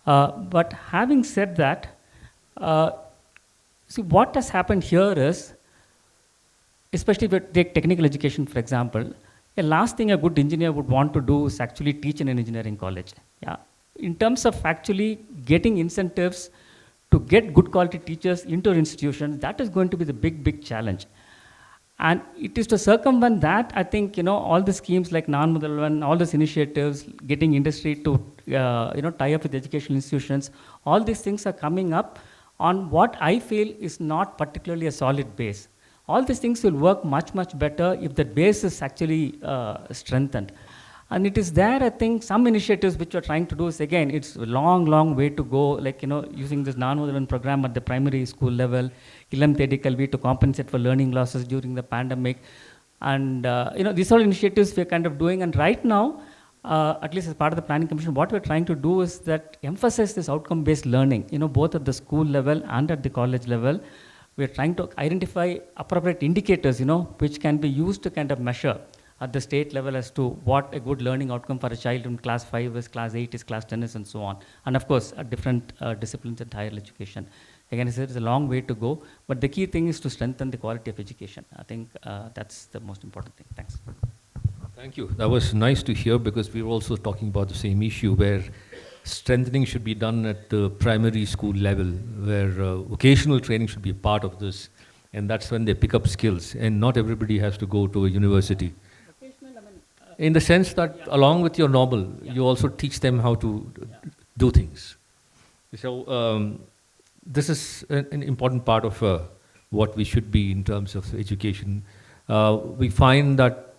But having said that, see what has happened here is, especially if you take technical education, for example, the last thing a good engineer would want to do is actually teach in an engineering college. Yeah. In terms of actually getting incentives to get good quality teachers into our institutions, that is going to be the big challenge. And it is to circumvent that, I think, all the schemes like Nan Mudalvan, all those initiatives, getting industry to, tie up with educational institutions, all these things are coming up on what I feel is not particularly a solid base. All these things will work much better if the base is actually strengthened. And it is there, I think, some initiatives which we're trying to do is, again, it's a long way to go, like, using this non-modern program at the primary school level, Ilam Thedi Kalvi to compensate for learning losses during the pandemic. And, these are initiatives we're kind of doing. And right now, at least as part of the Planning Commission, what we're trying to do is that emphasize this outcome-based learning, both at the school level and at the college level. We're trying to identify appropriate indicators, which can be used to kind of measure at the state level as to what a good learning outcome for a child in class 5 is, class 8 is, class 10 is, and so on. And of course, at different disciplines in higher education. Again, it's a long way to go, but the key thing is to strengthen the quality of education. I think that's the most important thing. Thanks. Thank you. That was nice to hear, because we were also talking about the same issue where strengthening should be done at the primary school level, where vocational training should be a part of this, and that's when they pick up skills, and not everybody has to go to a university. In the sense that along with your normal, you also teach them how to do things. So this is an important part of what we should be in terms of education. We find that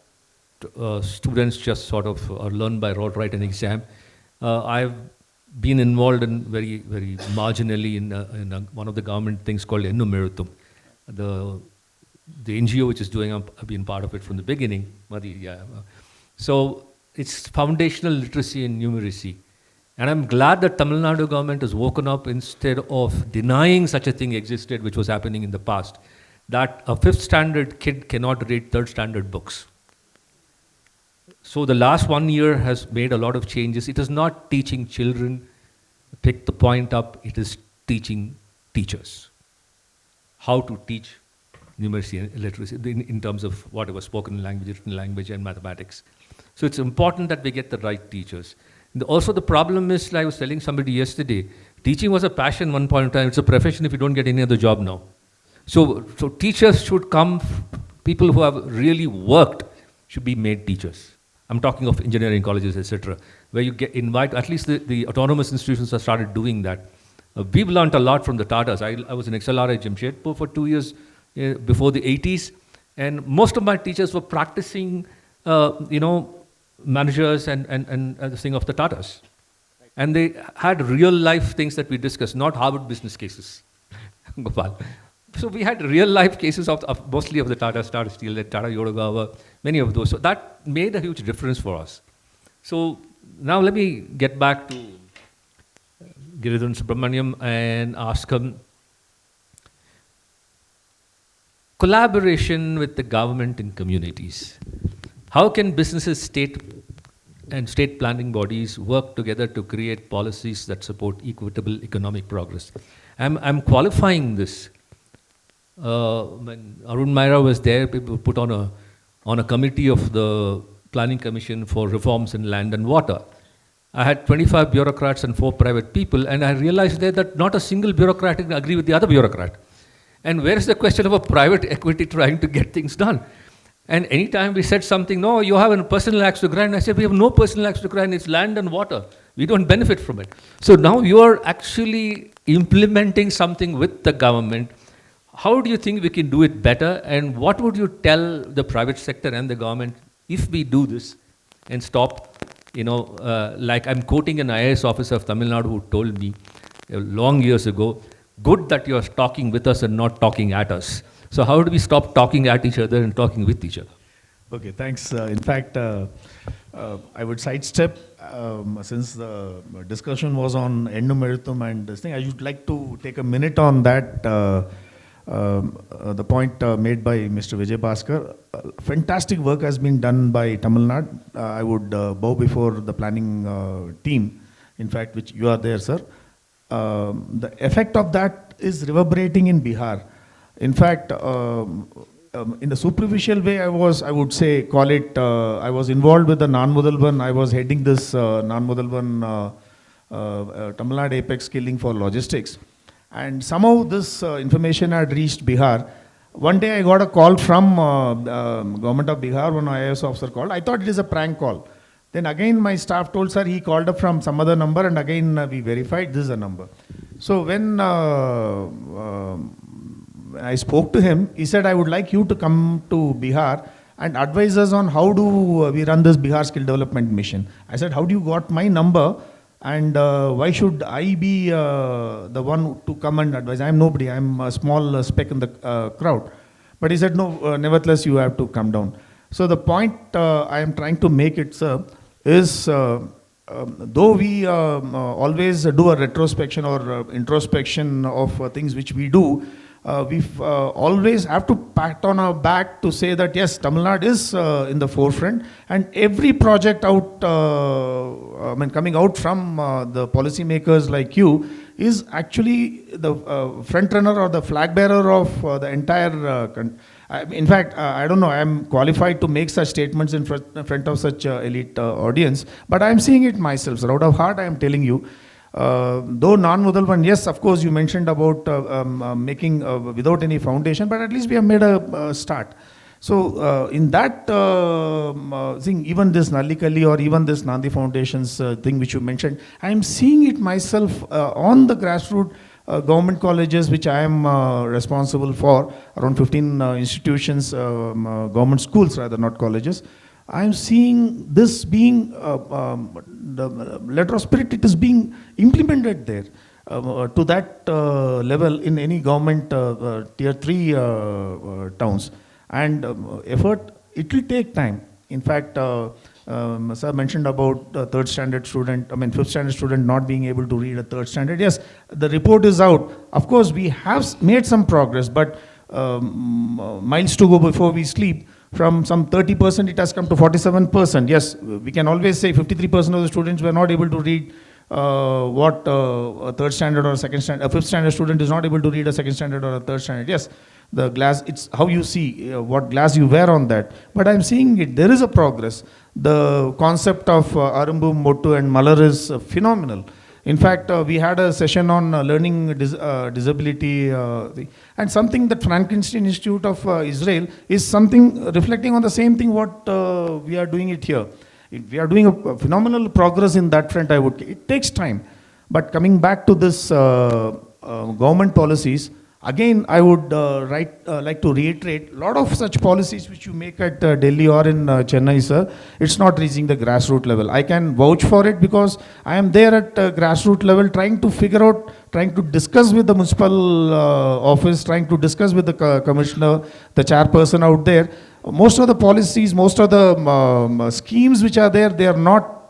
students just sort of learn by rote, write an exam. I've been involved in very marginally in one of the government things called Ennumeratum. The NGO which is doing, I've been part of it from the beginning. So it's foundational literacy and numeracy. And I'm glad that Tamil Nadu government has woken up instead of denying such a thing existed, which was happening in the past, that a 5th standard kid cannot read 3rd standard books. So the last 1 year has made a lot of changes. It is not teaching children, pick the point up, it is teaching teachers how to teach numeracy and literacy in terms of whatever spoken language, written language, and mathematics. So it's important that we get the right teachers. Also the problem is, like I was telling somebody yesterday, teaching was a passion one point in time, it's a profession if you don't get any other job now. So teachers should come, people who have really worked should be made teachers. I'm talking of engineering colleges, etc., where you get invite, at least the autonomous institutions have started doing that. We've learned a lot from the Tatas. I was in XLRI Jamshedpur for 2 years before the 80s, and most of my teachers were practicing, managers and the thing of the Tatas. And they had real life things that we discussed, not Harvard business cases. Gopal. So we had real life cases of mostly of the Tata Steel, the Tata Yodogawa, many of those. So that made a huge difference for us. So now let me get back to Giridharan Subramaniam and ask him, collaboration with the government and communities. How can businesses, state planning bodies work together to create policies that support equitable economic progress? I'm qualifying this. When Arun Maira was there, people put on a committee of the Planning Commission for reforms in land and water. I had 25 bureaucrats and 4 private people, and I realized there that not a single bureaucrat can agree with the other bureaucrat. And where is the question of a private equity trying to get things done? And anytime we said something, no, you have a personal axe to grind. I said, we have no personal axe to grind, it's land and water. We don't benefit from it. So now you are actually implementing something with the government. How do you think we can do it better? And what would you tell the private sector and the government if we do this? and stop, like I'm quoting an IAS officer of Tamil Nadu who told me long years ago, good that you're talking with us and not talking at us. So how do we stop talking at each other and talking with each other? Okay, thanks. In fact, I would sidestep, since the discussion was on endumeritum and this thing, I would like to take a minute on that, the point made by Mr. Vijay Bhaskar. Fantastic work has been done by Tamil Nadu. I would bow before the planning team, in fact, which you are there, sir. The effect of that is reverberating in Bihar. In fact, in a superficial way, I would say, call it, I was involved with the non-Mudalvan. I was heading this non-Mudalvan Tamil Nadu Apex Skilling for Logistics. And somehow this information had reached Bihar. One day I got a call from government of Bihar, one IAS officer called. I thought it is a prank call. Then again my staff told, sir, he called up from some other number, and again we verified this is a number. So when I spoke to him, he said, I would like you to come to Bihar and advise us on how do we run this Bihar skill development mission. I said, how do you got my number, and why should I be the one to come and advise? I am nobody, I am a small speck in the crowd. But he said, no, nevertheless you have to come down. So the point I am trying to make it, sir, is though we always do a retrospection or introspection of things which we do, we always have to pat on our back to say that yes, Tamil Nadu is in the forefront, and every project out, coming out from the policymakers like you is actually the front runner or the flag bearer of the entire country. In fact, I don't know, I am qualified to make such statements in front of such elite audience, but I am seeing it myself. So out of heart, I am telling you, though non-Mudalvan, yes, of course, you mentioned about making without any foundation, but at least we have made a start. So in that thing, even this Nallikali or even this Nandi Foundations thing which you mentioned, I am seeing it myself on the grassroots government colleges which I am responsible for, around 15 institutions, government schools rather, not colleges. I am seeing this being, the letter of spirit, it is being implemented there to that level in any government tier 3 towns. And effort, it will take time. In fact, sir mentioned about the third standard student, fifth standard student not being able to read a third standard. Yes, the report is out. Of course, we have made some progress, but miles to go before we sleep. From some 30%, it has come to 47%. Yes, we can always say 53% of the students were not able to read what a third standard or a second standard, a fifth standard student is not able to read a second standard or a third standard. Yes, the glass, it's how you see, what glass you wear on that. But I'm seeing it, there is a progress. The concept of Arumbu, Mottu and Malar is phenomenal. In fact, we had a session on learning disability, and something that Frankenstein Institute of Israel is something reflecting on the same thing what we are doing it here. We are doing a phenomenal progress in that front, I would. It takes time. But coming back to this government policies, again, I would like to reiterate, a lot of such policies which you make at Delhi or in Chennai, sir, it's not reaching the grassroots level. I can vouch for it because I am there at grassroots level trying to figure out, trying to discuss with the municipal office, trying to discuss with the commissioner, the chairperson out there. Most of the policies, most of the schemes which are there, they are not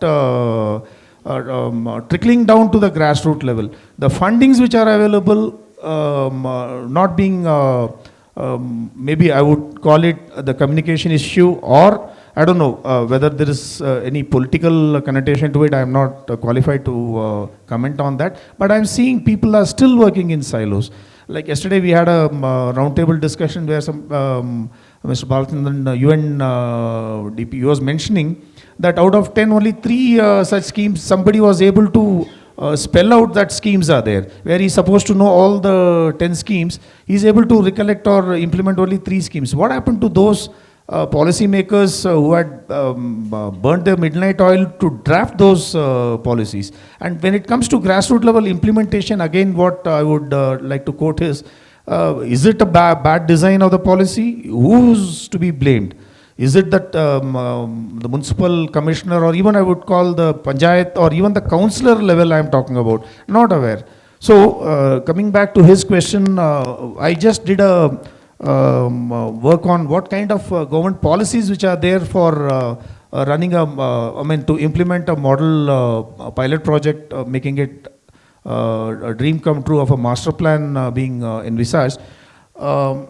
trickling down to the grassroots level. The fundings which are available, not being, maybe I would call it the communication issue, or I don't know whether there is any political connotation to it. I am not qualified to comment on that. But I am seeing people are still working in silos. Like yesterday we had a roundtable discussion where some Mr. Balakrishnan, UN DP, was mentioning that out of 10, only 3 such schemes, somebody was able to spell out that schemes are there, where he's supposed to know all the 10 schemes. He's able to recollect or implement only 3 schemes. What happened to those policymakers who had burnt their midnight oil to draft those policies? And when it comes to grassroots level implementation, again, what I would like to quote is it a bad design of the policy? Who's to be blamed? Is it that the municipal commissioner, or even I would call the panchayat, or even the councillor level I am talking about? Not aware. So coming back to his question, I just did a work on what kind of government policies which are there for running to implement a model pilot project, making it a dream come true of a master plan being envisaged. Um,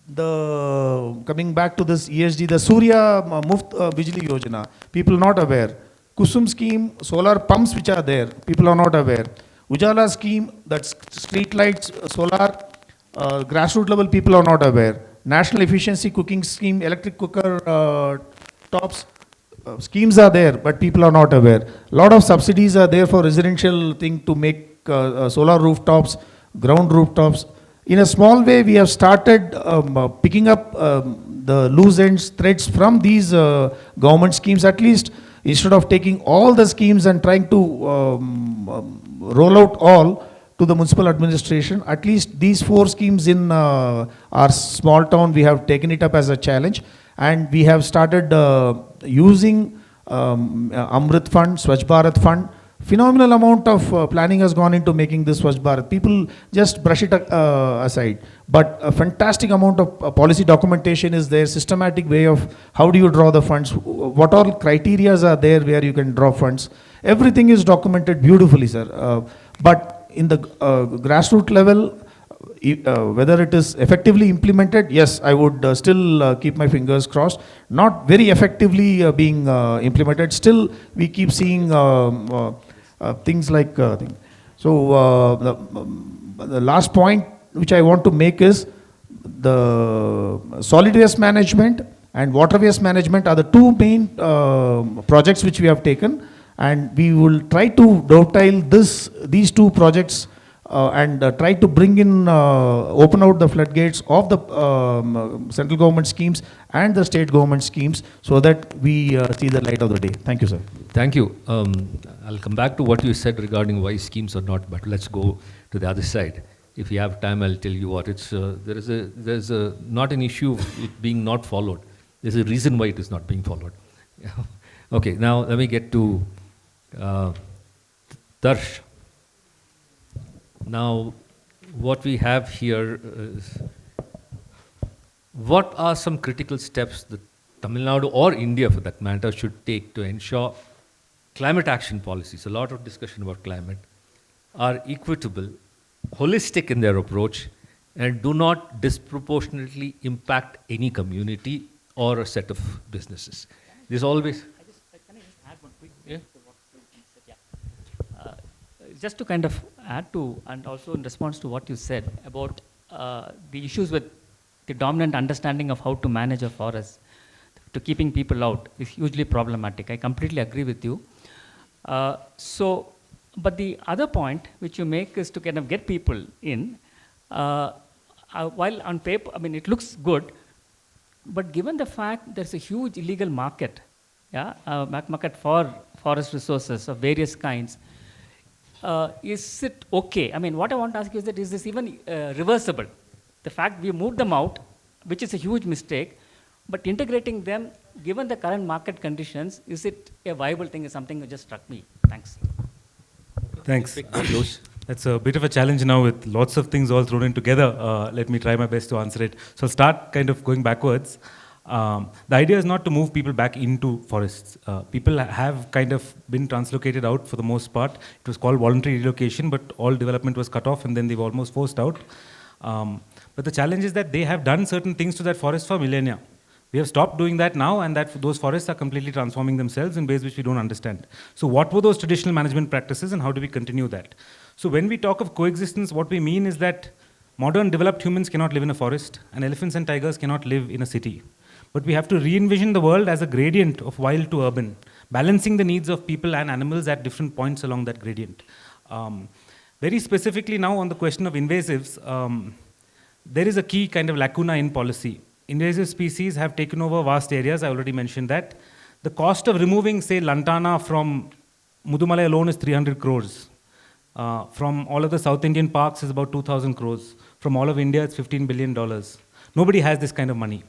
the coming back to this ESG, the Surya Muft Bijli Yojana, people not aware. Kusum scheme, solar pumps which are there, people are not aware. Ujala scheme, that's street lights, solar, grassroots level people are not aware. National efficiency cooking scheme, electric cooker tops, schemes are there, but people are not aware. Lot of subsidies are there for residential thing to make solar rooftops, ground rooftops. In a small way, we have started picking up the loose ends, threads from these government schemes, at least instead of taking all the schemes and trying to roll out all to the municipal administration. At least these 4 schemes in our small town, we have taken it up as a challenge, and we have started using Amrit Fund, Swachh Bharat Fund. Phenomenal amount of planning has gone into making this Swachh Bharat. People just brush it aside. But a fantastic amount of policy documentation is there, systematic way of how do you draw the funds, what all criterias are there where you can draw funds. Everything is documented beautifully, sir. But in the grassroots level, whether it is effectively implemented, yes, I would still keep my fingers crossed. Not very effectively being implemented. Still, we keep seeing things like so the last point which I want to make is the solid waste management and water waste management are the 2 main projects which we have taken, and we will try to dovetail these 2 projects and try to bring in, open out the floodgates of the central government schemes and the state government schemes so that we see the light of the day. Thank you, sir. Thank you. I'll come back to what you said regarding why schemes or not, but let's go to the other side. If you have time, I'll tell you what. There's not an issue of it being not followed. There's a reason why it is not being followed. Okay, now let me get to Darsh. Now, what we have here is, what are some critical steps that Tamil Nadu or India for that matter should take to ensure climate action policies, a lot of discussion about climate, are equitable, holistic in their approach, and do not disproportionately impact any community or a set of businesses? There's always... Can I just add one quick thing to what you said? Yeah. Just to kind of add to, and also in response to what you said about the issues with the dominant understanding of how to manage a forest, to keeping people out is hugely problematic. I completely agree with you. But the other point which you make is to kind of get people in, while on paper, I mean, it looks good, but given the fact there's a huge illegal market, market for forest resources of various kinds, is it okay? I mean, what I want to ask you is that, is this even reversible? The fact we moved them out, which is a huge mistake, but integrating them, given the current market conditions, is it a viable thing, is something that just struck me. Thanks. Thanks. That's a bit of a challenge now with lots of things all thrown in together. Let me try my best to answer it. So I'll start kind of going backwards. The idea is not to move people back into forests. People have kind of been translocated out for the most part. It was called voluntary relocation, but all development was cut off and then they were almost forced out. But the challenge is that they have done certain things to that forest for millennia. We have stopped doing that now, and that those forests are completely transforming themselves in ways which we don't understand. So what were those traditional management practices and how do we continue that? So when we talk of coexistence, what we mean is that modern developed humans cannot live in a forest and elephants and tigers cannot live in a city. But we have to re-envision the world as a gradient of wild to urban, balancing the needs of people and animals at different points along that gradient. Very specifically now on the question of invasives, there is a key kind of lacuna in policy. Invasive species have taken over vast areas, I already mentioned that. The cost of removing, say, lantana from Mudumalai alone is 300 crores. From all of the South Indian parks is about 2,000 crores. From all of India, it's $15 billion. Nobody has this kind of money.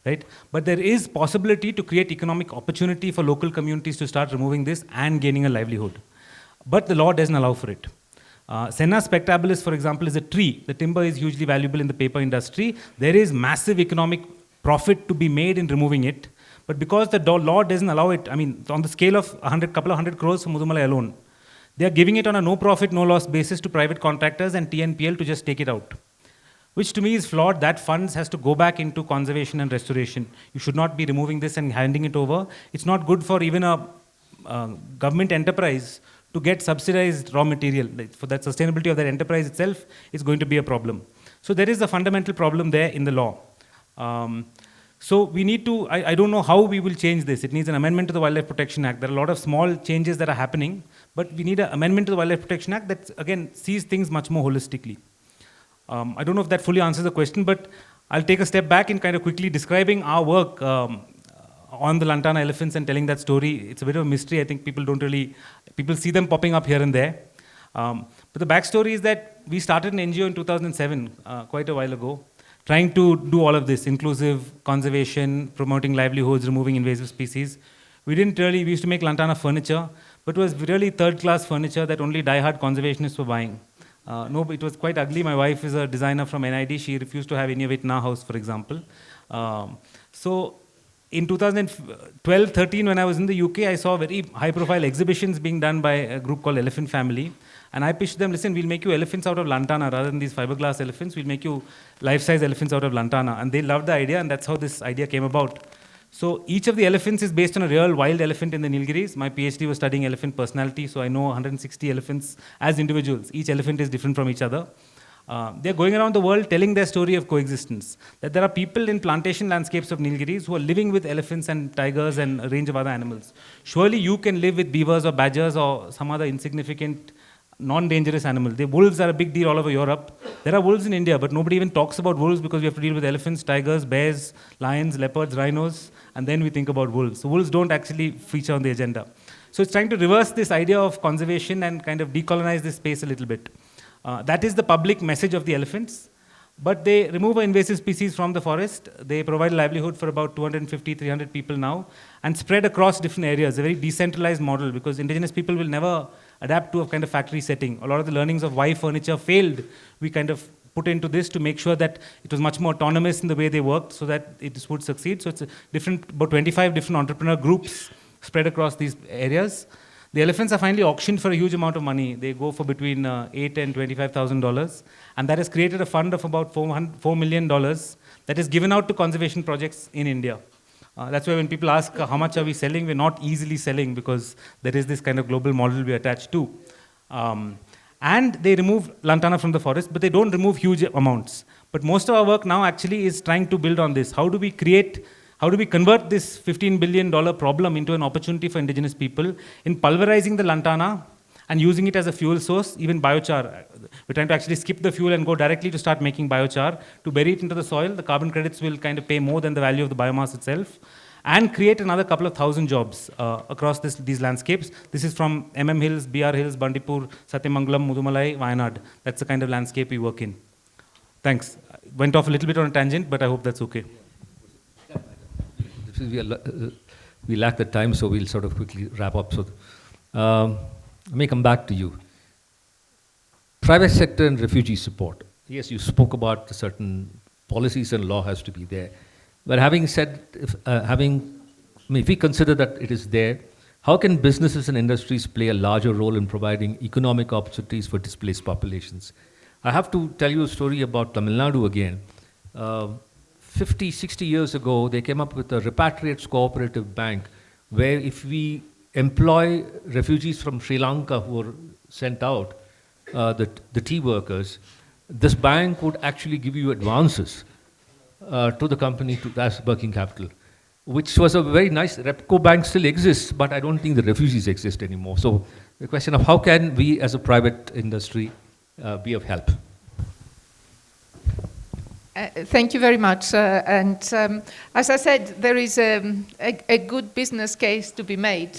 right? But there is possibility to create economic opportunity for local communities to start removing this and gaining a livelihood. But the law doesn't allow for it. Senna spectabilis, for example, is a tree. The timber is hugely valuable in the paper industry. There is massive economic profit to be made in removing it. But because the law doesn't allow it, I mean, on the scale of couple of hundred crores for Mudumalai alone, they are giving it on a no profit, no loss basis to private contractors and TNPL to just take it out, which to me is flawed. That funds has to go back into conservation and restoration. You should not be removing this and handing it over. It's not good for even a government enterprise to get subsidized raw material. For that sustainability of that enterprise itself is going to be a problem. So there is a fundamental problem there in the law. So we need to, I don't know how we will change this. It needs an amendment to the Wildlife Protection Act. There are a lot of small changes that are happening, but we need an amendment to the Wildlife Protection Act that, again, sees things much more holistically. I don't know if that fully answers the question, but I'll take a step back in kind of quickly describing our work on the Lantana elephants and telling that story. It's a bit of a mystery. I think people see them popping up here and there. But the backstory is that we started an NGO in 2007, quite a while ago, trying to do all of this, inclusive conservation, promoting livelihoods, removing invasive species. We used to make Lantana furniture, but it was really third-class furniture that only die-hard conservationists were buying. No, it was quite ugly. My wife is a designer from NID. She refused to have any of it in our house, for example. So in 2012-13, when I was in the UK, I saw very high-profile exhibitions being done by a group called Elephant Family. And I pitched them, listen, we'll make you elephants out of lantana rather than these fiberglass elephants. We'll make you life-size elephants out of lantana. And they loved the idea, and that's how this idea came about. So each of the elephants is based on a real wild elephant in the Nilgiris. My PhD was studying elephant personality, so I know 160 elephants as individuals. Each elephant is different from each other. They're going around the world telling their story of coexistence. That there are people in plantation landscapes of Nilgiris who are living with elephants and tigers and a range of other animals. Surely you can live with beavers or badgers or some other insignificant non-dangerous animal. The wolves are a big deal all over Europe. There are wolves in India, but nobody even talks about wolves because we have to deal with elephants, tigers, bears, lions, leopards, rhinos, and then we think about wolves. So wolves don't actually feature on the agenda. So it's trying to reverse this idea of conservation and kind of decolonize this space a little bit. That is the public message of the elephants. But they remove an invasive species from the forest. They provide livelihood for about 250, 300 people now and spread across different areas, a very decentralized model because indigenous people will never adapt to a kind of factory setting. A lot of the learnings of why furniture failed, we kind of put into this to make sure that it was much more autonomous in the way they worked so that it would succeed. So it's about 25 different entrepreneur groups spread across these areas. The elephants are finally auctioned for a huge amount of money. They go for between $8,000 and $25,000. And that has created a fund of about $4 million that is given out to conservation projects in India. That's why when people ask how much are we selling, we're not easily selling because there is this kind of global model we attach to. And they remove lantana from the forest, but they don't remove huge amounts. But most of our work now actually is trying to build on this. How do we convert this $15 billion problem into an opportunity for indigenous people in pulverizing the lantana and using it as a fuel source, even biochar. We're trying to actually skip the fuel and go directly to start making biochar, to bury it into the soil. The carbon credits will kind of pay more than the value of the biomass itself, and create another couple of thousand jobs across these landscapes. This is from MM Hills, BR Hills, Bandipur, Satyamangalam, Mudumalai, Wayanad. That's the kind of landscape we work in. Thanks. Went off a little bit on a tangent, but I hope that's okay. We lack the time, so we'll sort of quickly wrap up. So, let me come back to you. Private sector and refugee support. Yes, you spoke about certain policies and law has to be there. But having said, if we consider that it is there, how can businesses and industries play a larger role in providing economic opportunities for displaced populations? I have to tell you a story about Tamil Nadu again. 50, 60 years ago, they came up with a repatriates cooperative bank where if we employ refugees from Sri Lanka who were sent out, the tea workers, this bank would actually give you advances to the company as working capital, which was a very nice. Repco Bank still exists, but I don't think the refugees exist anymore. So the question of how can we as a private industry be of help? Thank you very much. As I said, there is a good business case to be made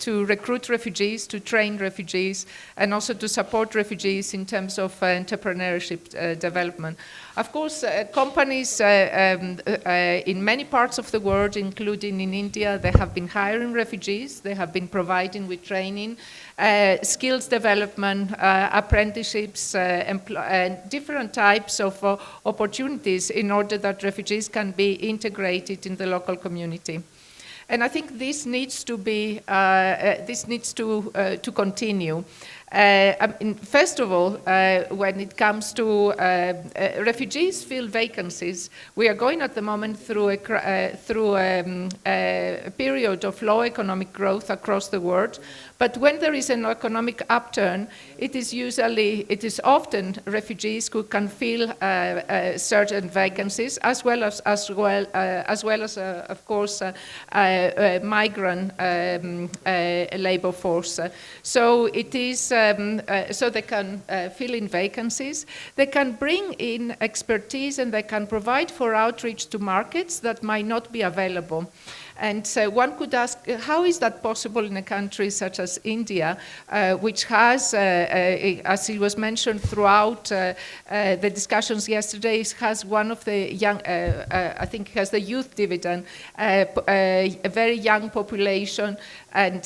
to recruit refugees, to train refugees, and also to support refugees in terms of entrepreneurship development. Of course, companies in many parts of the world, including in India, they have been hiring refugees, they have been providing with training, skills development, apprenticeships, different types of opportunities in order that refugees can be integrated in the local community. And I think this needs to be, to continue. First of all, when it comes to refugees fill vacancies, we are going at the moment through a period of low economic growth across the world. But when there is an economic upturn, it is often refugees who can fill certain vacancies, as well as of course, migrant labor force. So it is so they can fill in vacancies. They can bring in expertise and they can provide for outreach to markets that might not be available. And so one could ask, how is that possible in a country such as India, which has, as it was mentioned throughout the discussions yesterday, has one of the young, I think has the youth dividend, a very young population, and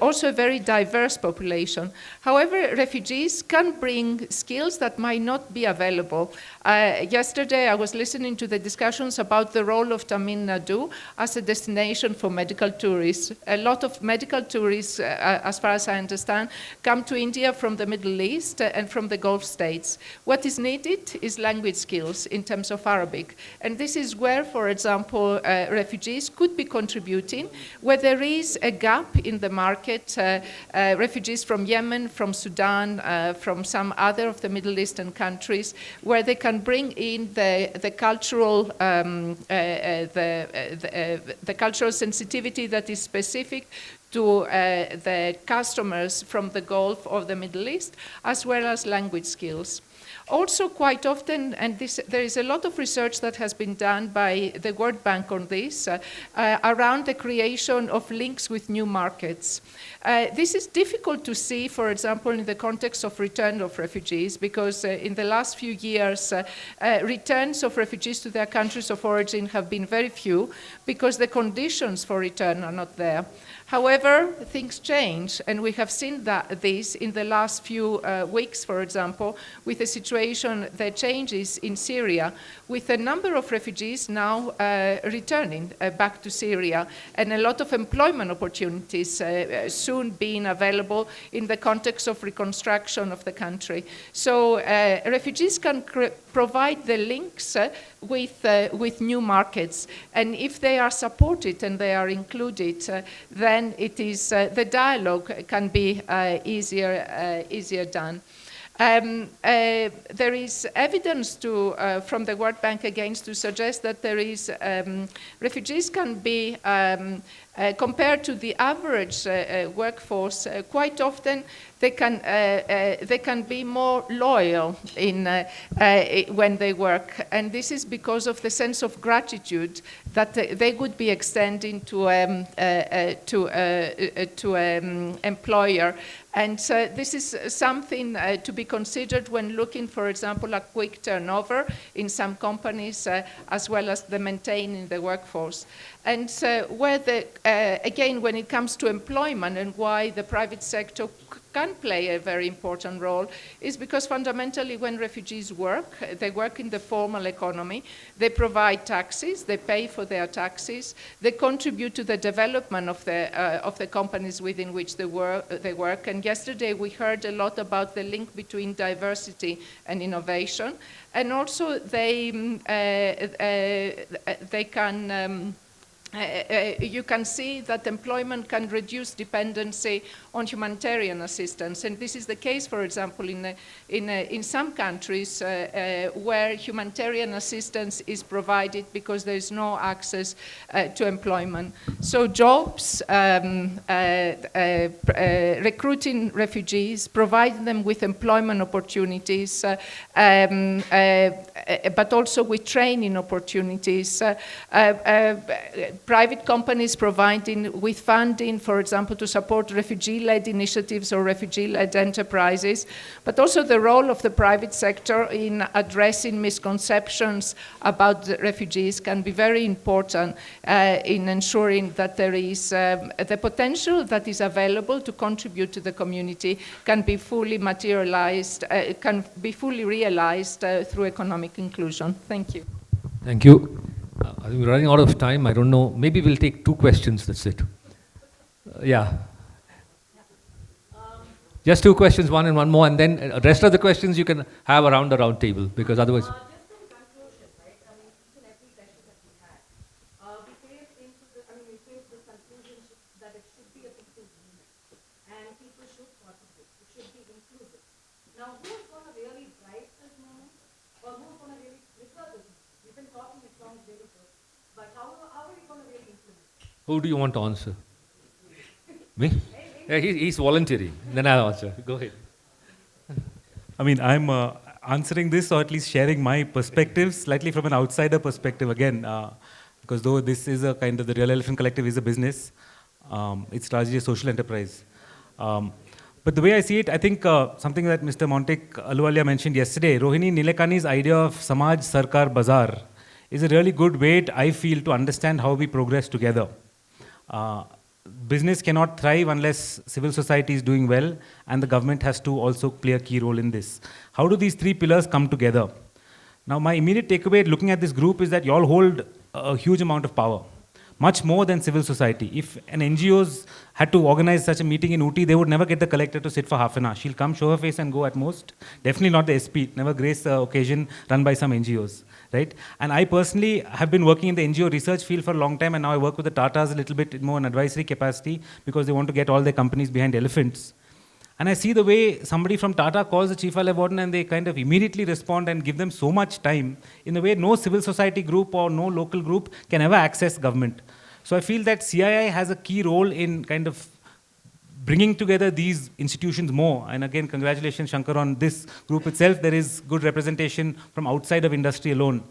also a very diverse population. However, refugees can bring skills that might not be available. Yesterday, I was listening to the discussions about the role of Tamil Nadu as a destination for medical tourists. A lot of medical tourists, as far as I understand, come to India from the Middle East and from the Gulf states. What is needed is language skills in terms of Arabic. And this is where, for example, refugees could be contributing, where there is a gap in the market. Refugees from Yemen, from Sudan, from some other of the Middle Eastern countries, where they can bring in the cultural the cultural sensitivity that is specific to the customers from the Gulf or the Middle East, as well as language skills. Also, quite often, and there is a lot of research that has been done by the World Bank on this, around the creation of links with new markets. This is difficult to see, for example, in the context of return of refugees, because in the last few years, returns of refugees to their countries of origin have been very few, because the conditions for return are not there. However, things change, and we have seen this in the last few weeks, for example, with the situation that changes in Syria, with a number of refugees now returning back to Syria, and a lot of employment opportunities soon being available in the context of reconstruction of the country. So refugees can provide the links with new markets, and if they are supported and they are included, then it is the dialogue can be easier done. There is evidence from the World Bank again to suggest that there is refugees can be compared to the average workforce. Quite often, they can be more loyal when they work, and this is because of the sense of gratitude that they would be extending to employer. And this is something to be considered when looking, for example, at quick turnover in some companies, as well as the maintaining the workforce. And again, when it comes to employment and why the private sector can play a very important role, is because fundamentally when refugees work, they work in the formal economy, they provide taxes, they pay for their taxes, they contribute to the development of the companies within which they work. And yesterday we heard a lot about the link between diversity and innovation, and also they can you can see that employment can reduce dependency on humanitarian assistance, and this is the case, for example, in some countries where humanitarian assistance is provided because there is no access to employment. So jobs, recruiting refugees, providing them with employment opportunities, but also with training opportunities, private companies providing with funding, for example, to support refugee-led initiatives or refugee-led enterprises, but also the role of the private sector in addressing misconceptions about the refugees can be very important in ensuring that there is the potential that is available to contribute to the community can be fully materialized, can be fully realized through economic inclusion. Thank you. Thank you. I think we're running out of time. I don't know. Maybe we'll take 2 questions. That's it. Yeah. Just 2 questions, one and one more, and then the rest of the questions you can have around the round table, because otherwise. Just in conclusion, right? I mean, each and every session that we had, we came to the conclusion that it should be a people's movement, and people should contribute. It should be inclusive. Now, who's going to really drive this movement, or who's going to really trigger this movement? We've been talking, it sounds very good, but how are we going to really implement? Who do you want to answer? Me? Yeah, he's volunteering. Then I'll answer. Go ahead. I mean, I'm answering this, or at least sharing my perspectives, slightly from an outsider perspective again, because though this is a kind of, the Real Elephant Collective is a business, it's largely a social enterprise. But the way I see it, I think something that Mr. Montek Aluwalia mentioned yesterday, Rohini Nilekani's idea of Samaj Sarkar Bazaar is a really good way, I feel, to understand how we progress together. Business cannot thrive unless civil society is doing well, and the government has to also play a key role in this. How do these 3 pillars come together? Now, my immediate takeaway looking at this group is that you all hold a huge amount of power, much more than civil society. If an NGOs had to organize such a meeting in Ooty, they would never get the collector to sit for half an hour. She'll come, show her face and go at most. Definitely not the SP, never grace the occasion run by some NGOs, right? And I personally have been working in the NGO research field for a long time, and now I work with the Tatas a little bit more in advisory capacity because they want to get all their companies behind elephants. And I see the way somebody from Tata calls the Chief Allied Warden and they kind of immediately respond and give them so much time in a way no civil society group or no local group can ever access government. So I feel that CII has a key role in kind of bringing together these institutions more. And again, congratulations, Shankar, on this group itself. There is good representation from outside of industry alone.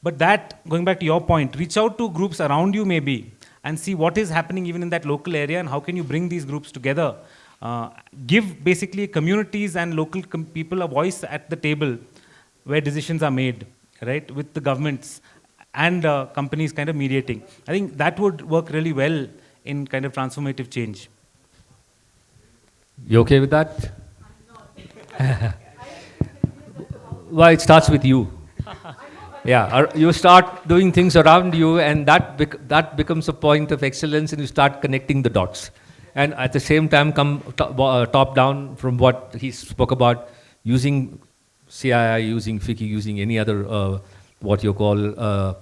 But that, going back to your point, reach out to groups around you maybe and see what is happening even in that local area and how can you bring these groups together. Give basically communities and local people a voice at the table where decisions are made, right, with the governments and companies kind of mediating. I think that would work really well in kind of transformative change. You okay with that? Well, it starts with you. Yeah, you start doing things around you, and that becomes a point of excellence, and you start connecting the dots. And at the same time, come top down from what he spoke about, using CII, using FICCI, using any other what you call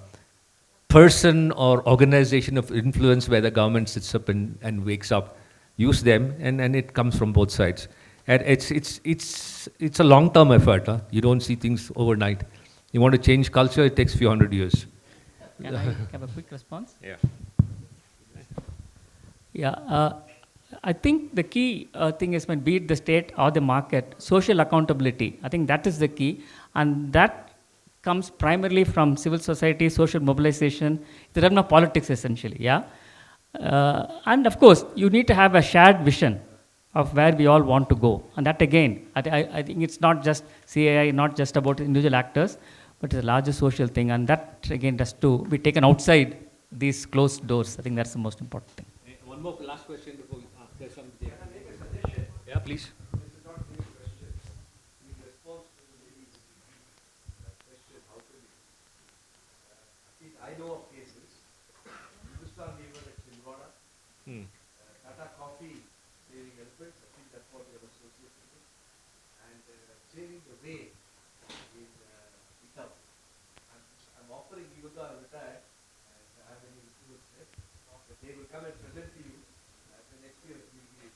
person or organization of influence where the government sits up and wakes up. Use them, and it comes from both sides. And it's a long-term effort. Huh? You don't see things overnight. You want to change culture, it takes a few hundred years. Can I have a quick response? Yeah. Yeah, I think the key thing is when be it the state or the market, social accountability. I think that is the key, and that comes primarily from civil society, social mobilization, the realm of politics essentially, yeah? And of course, you need to have a shared vision of where we all want to go. And that again, I think it's not just CAI, not just about individual actors, but it's a larger social thing. And that again has to be taken outside these closed doors. I think that's the most important thing. One more last question before there's something. Yeah, please. I know of cases. Hindustan Lever at Silvana, Tata Coffee saving elephants. I think that's what we are associated with. And saving the way in Italy. I'm offering, even though I'm retired, and I have any influence there, that they will come and present to you. The next year we will be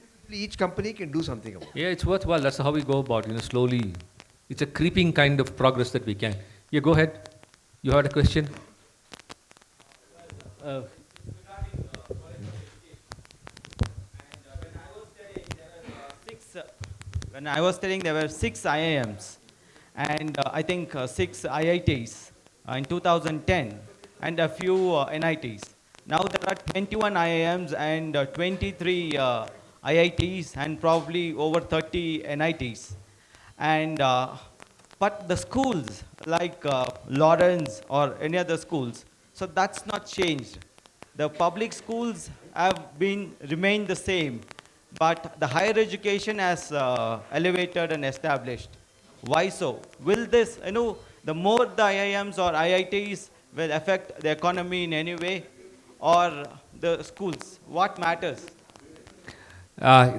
individually, each company can do something about it. Yeah, it's worthwhile. That's how we go about, slowly. It's a creeping kind of progress that we can. Yeah, go ahead. You had a question? When I was studying, there were 6 IIMs and I think 6 IITs. in 2010 and a few NITs. Now there are 21 IIMs and 23 IITs and probably over 30 NITs. And but the schools like Lawrence or any other schools, so that's not changed. The public schools have been remained the same, but the higher education has elevated and established. Why so? Will this, the more the IIMs or IITs will affect the economy in any way, or the schools? What matters?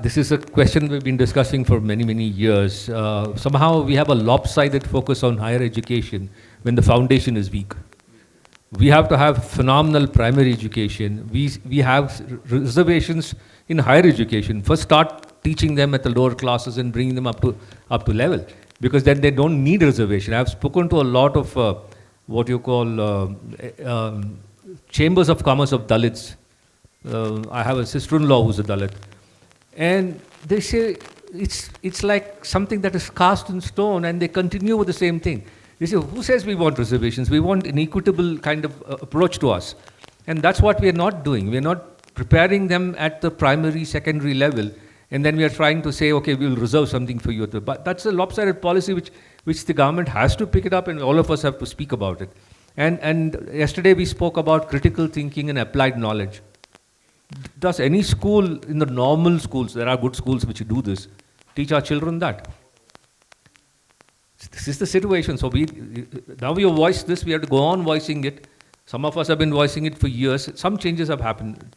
This is a question we've been discussing for many, many years. Somehow we have a lopsided focus on higher education when the foundation is weak. We have to have phenomenal primary education. We have reservations in higher education. First start teaching them at the lower classes and bringing them up to level, because then they don't need reservation. I've spoken to a lot of what you call chambers of commerce of Dalits. I have a sister-in-law who's a Dalit. And they say it's like something that is cast in stone, and they continue with the same thing. They say, who says we want reservations? We want an equitable kind of approach to us. And that's what we are not doing. We are not preparing them at the primary, secondary level, and then we are trying to say, okay, we will reserve something for you. But that's a lopsided policy which the government has to pick it up, and all of us have to speak about it. And yesterday we spoke about critical thinking and applied knowledge. Does any school, in the normal schools, there are good schools which do this, teach our children that? This is the situation. So now we have voiced this, we have to go on voicing it. Some of us have been voicing it for years. Some changes have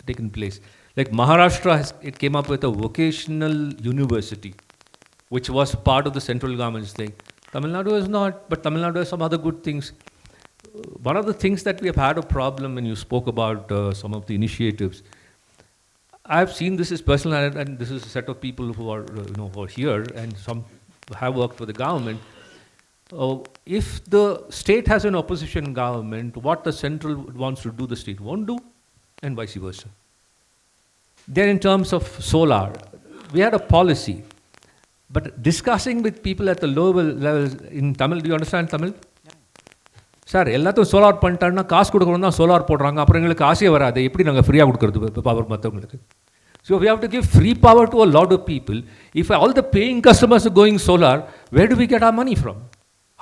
taken place. Like Maharashtra, it came up with a vocational university, which was part of the central government's thing. Tamil Nadu is not, but Tamil Nadu has some other good things. One of the things that we have had a problem when you spoke about some of the initiatives, I've seen this is personal, and this is a set of people who are, who are here, and some have worked for the government. If the state has an opposition government, what the central wants to do, the state won't do, and vice versa. Then in terms of solar, we had a policy, but discussing with people at the lower levels in Tamil, do you understand Tamil? Sir, எல்லாத்தையும் solar பண்ணிட்டாங்கன்னா காசு கொடுக்கணும் தான் solar போடுறாங்க, அப்புறம் எங்களுக்கு காசே வராது, எப்படி நாங்கள் ஃப்ரீயாக கொடுக்குறது பவர் மற்றவங்களுக்கு? So we have to give free power to a lot of people. If all the paying customers are going solar, where do we get our money from?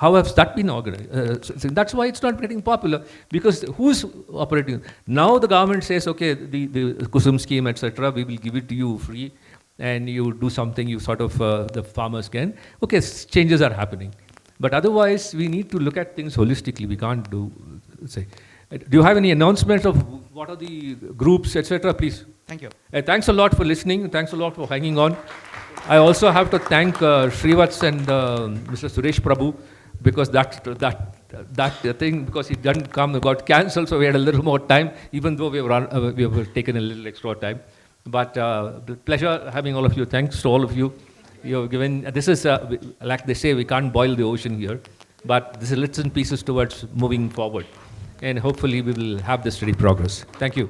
How has that been organized? So that's why it's not getting popular, because who's operating? Now the government says, okay, the Kusum scheme, etc., we will give it to you free, and you do something, you sort of, the farmers can. Okay, changes are happening. But otherwise, we need to look at things holistically. We can't do, say. Do you have any announcements of what are the groups, etc., please? Thank you. Thanks a lot for listening. Thanks a lot for hanging on. I also have to thank Srivats and Mr. Suresh Prabhu, because that thing, because he didn't come, it got cancelled, so we had a little more time, even though we have taken a little extra time. But pleasure having all of you. Thanks to all of you. You have given, this is, like they say, we can't boil the ocean here, but this is bits and pieces towards moving forward. And hopefully we will have this steady progress. Thank you.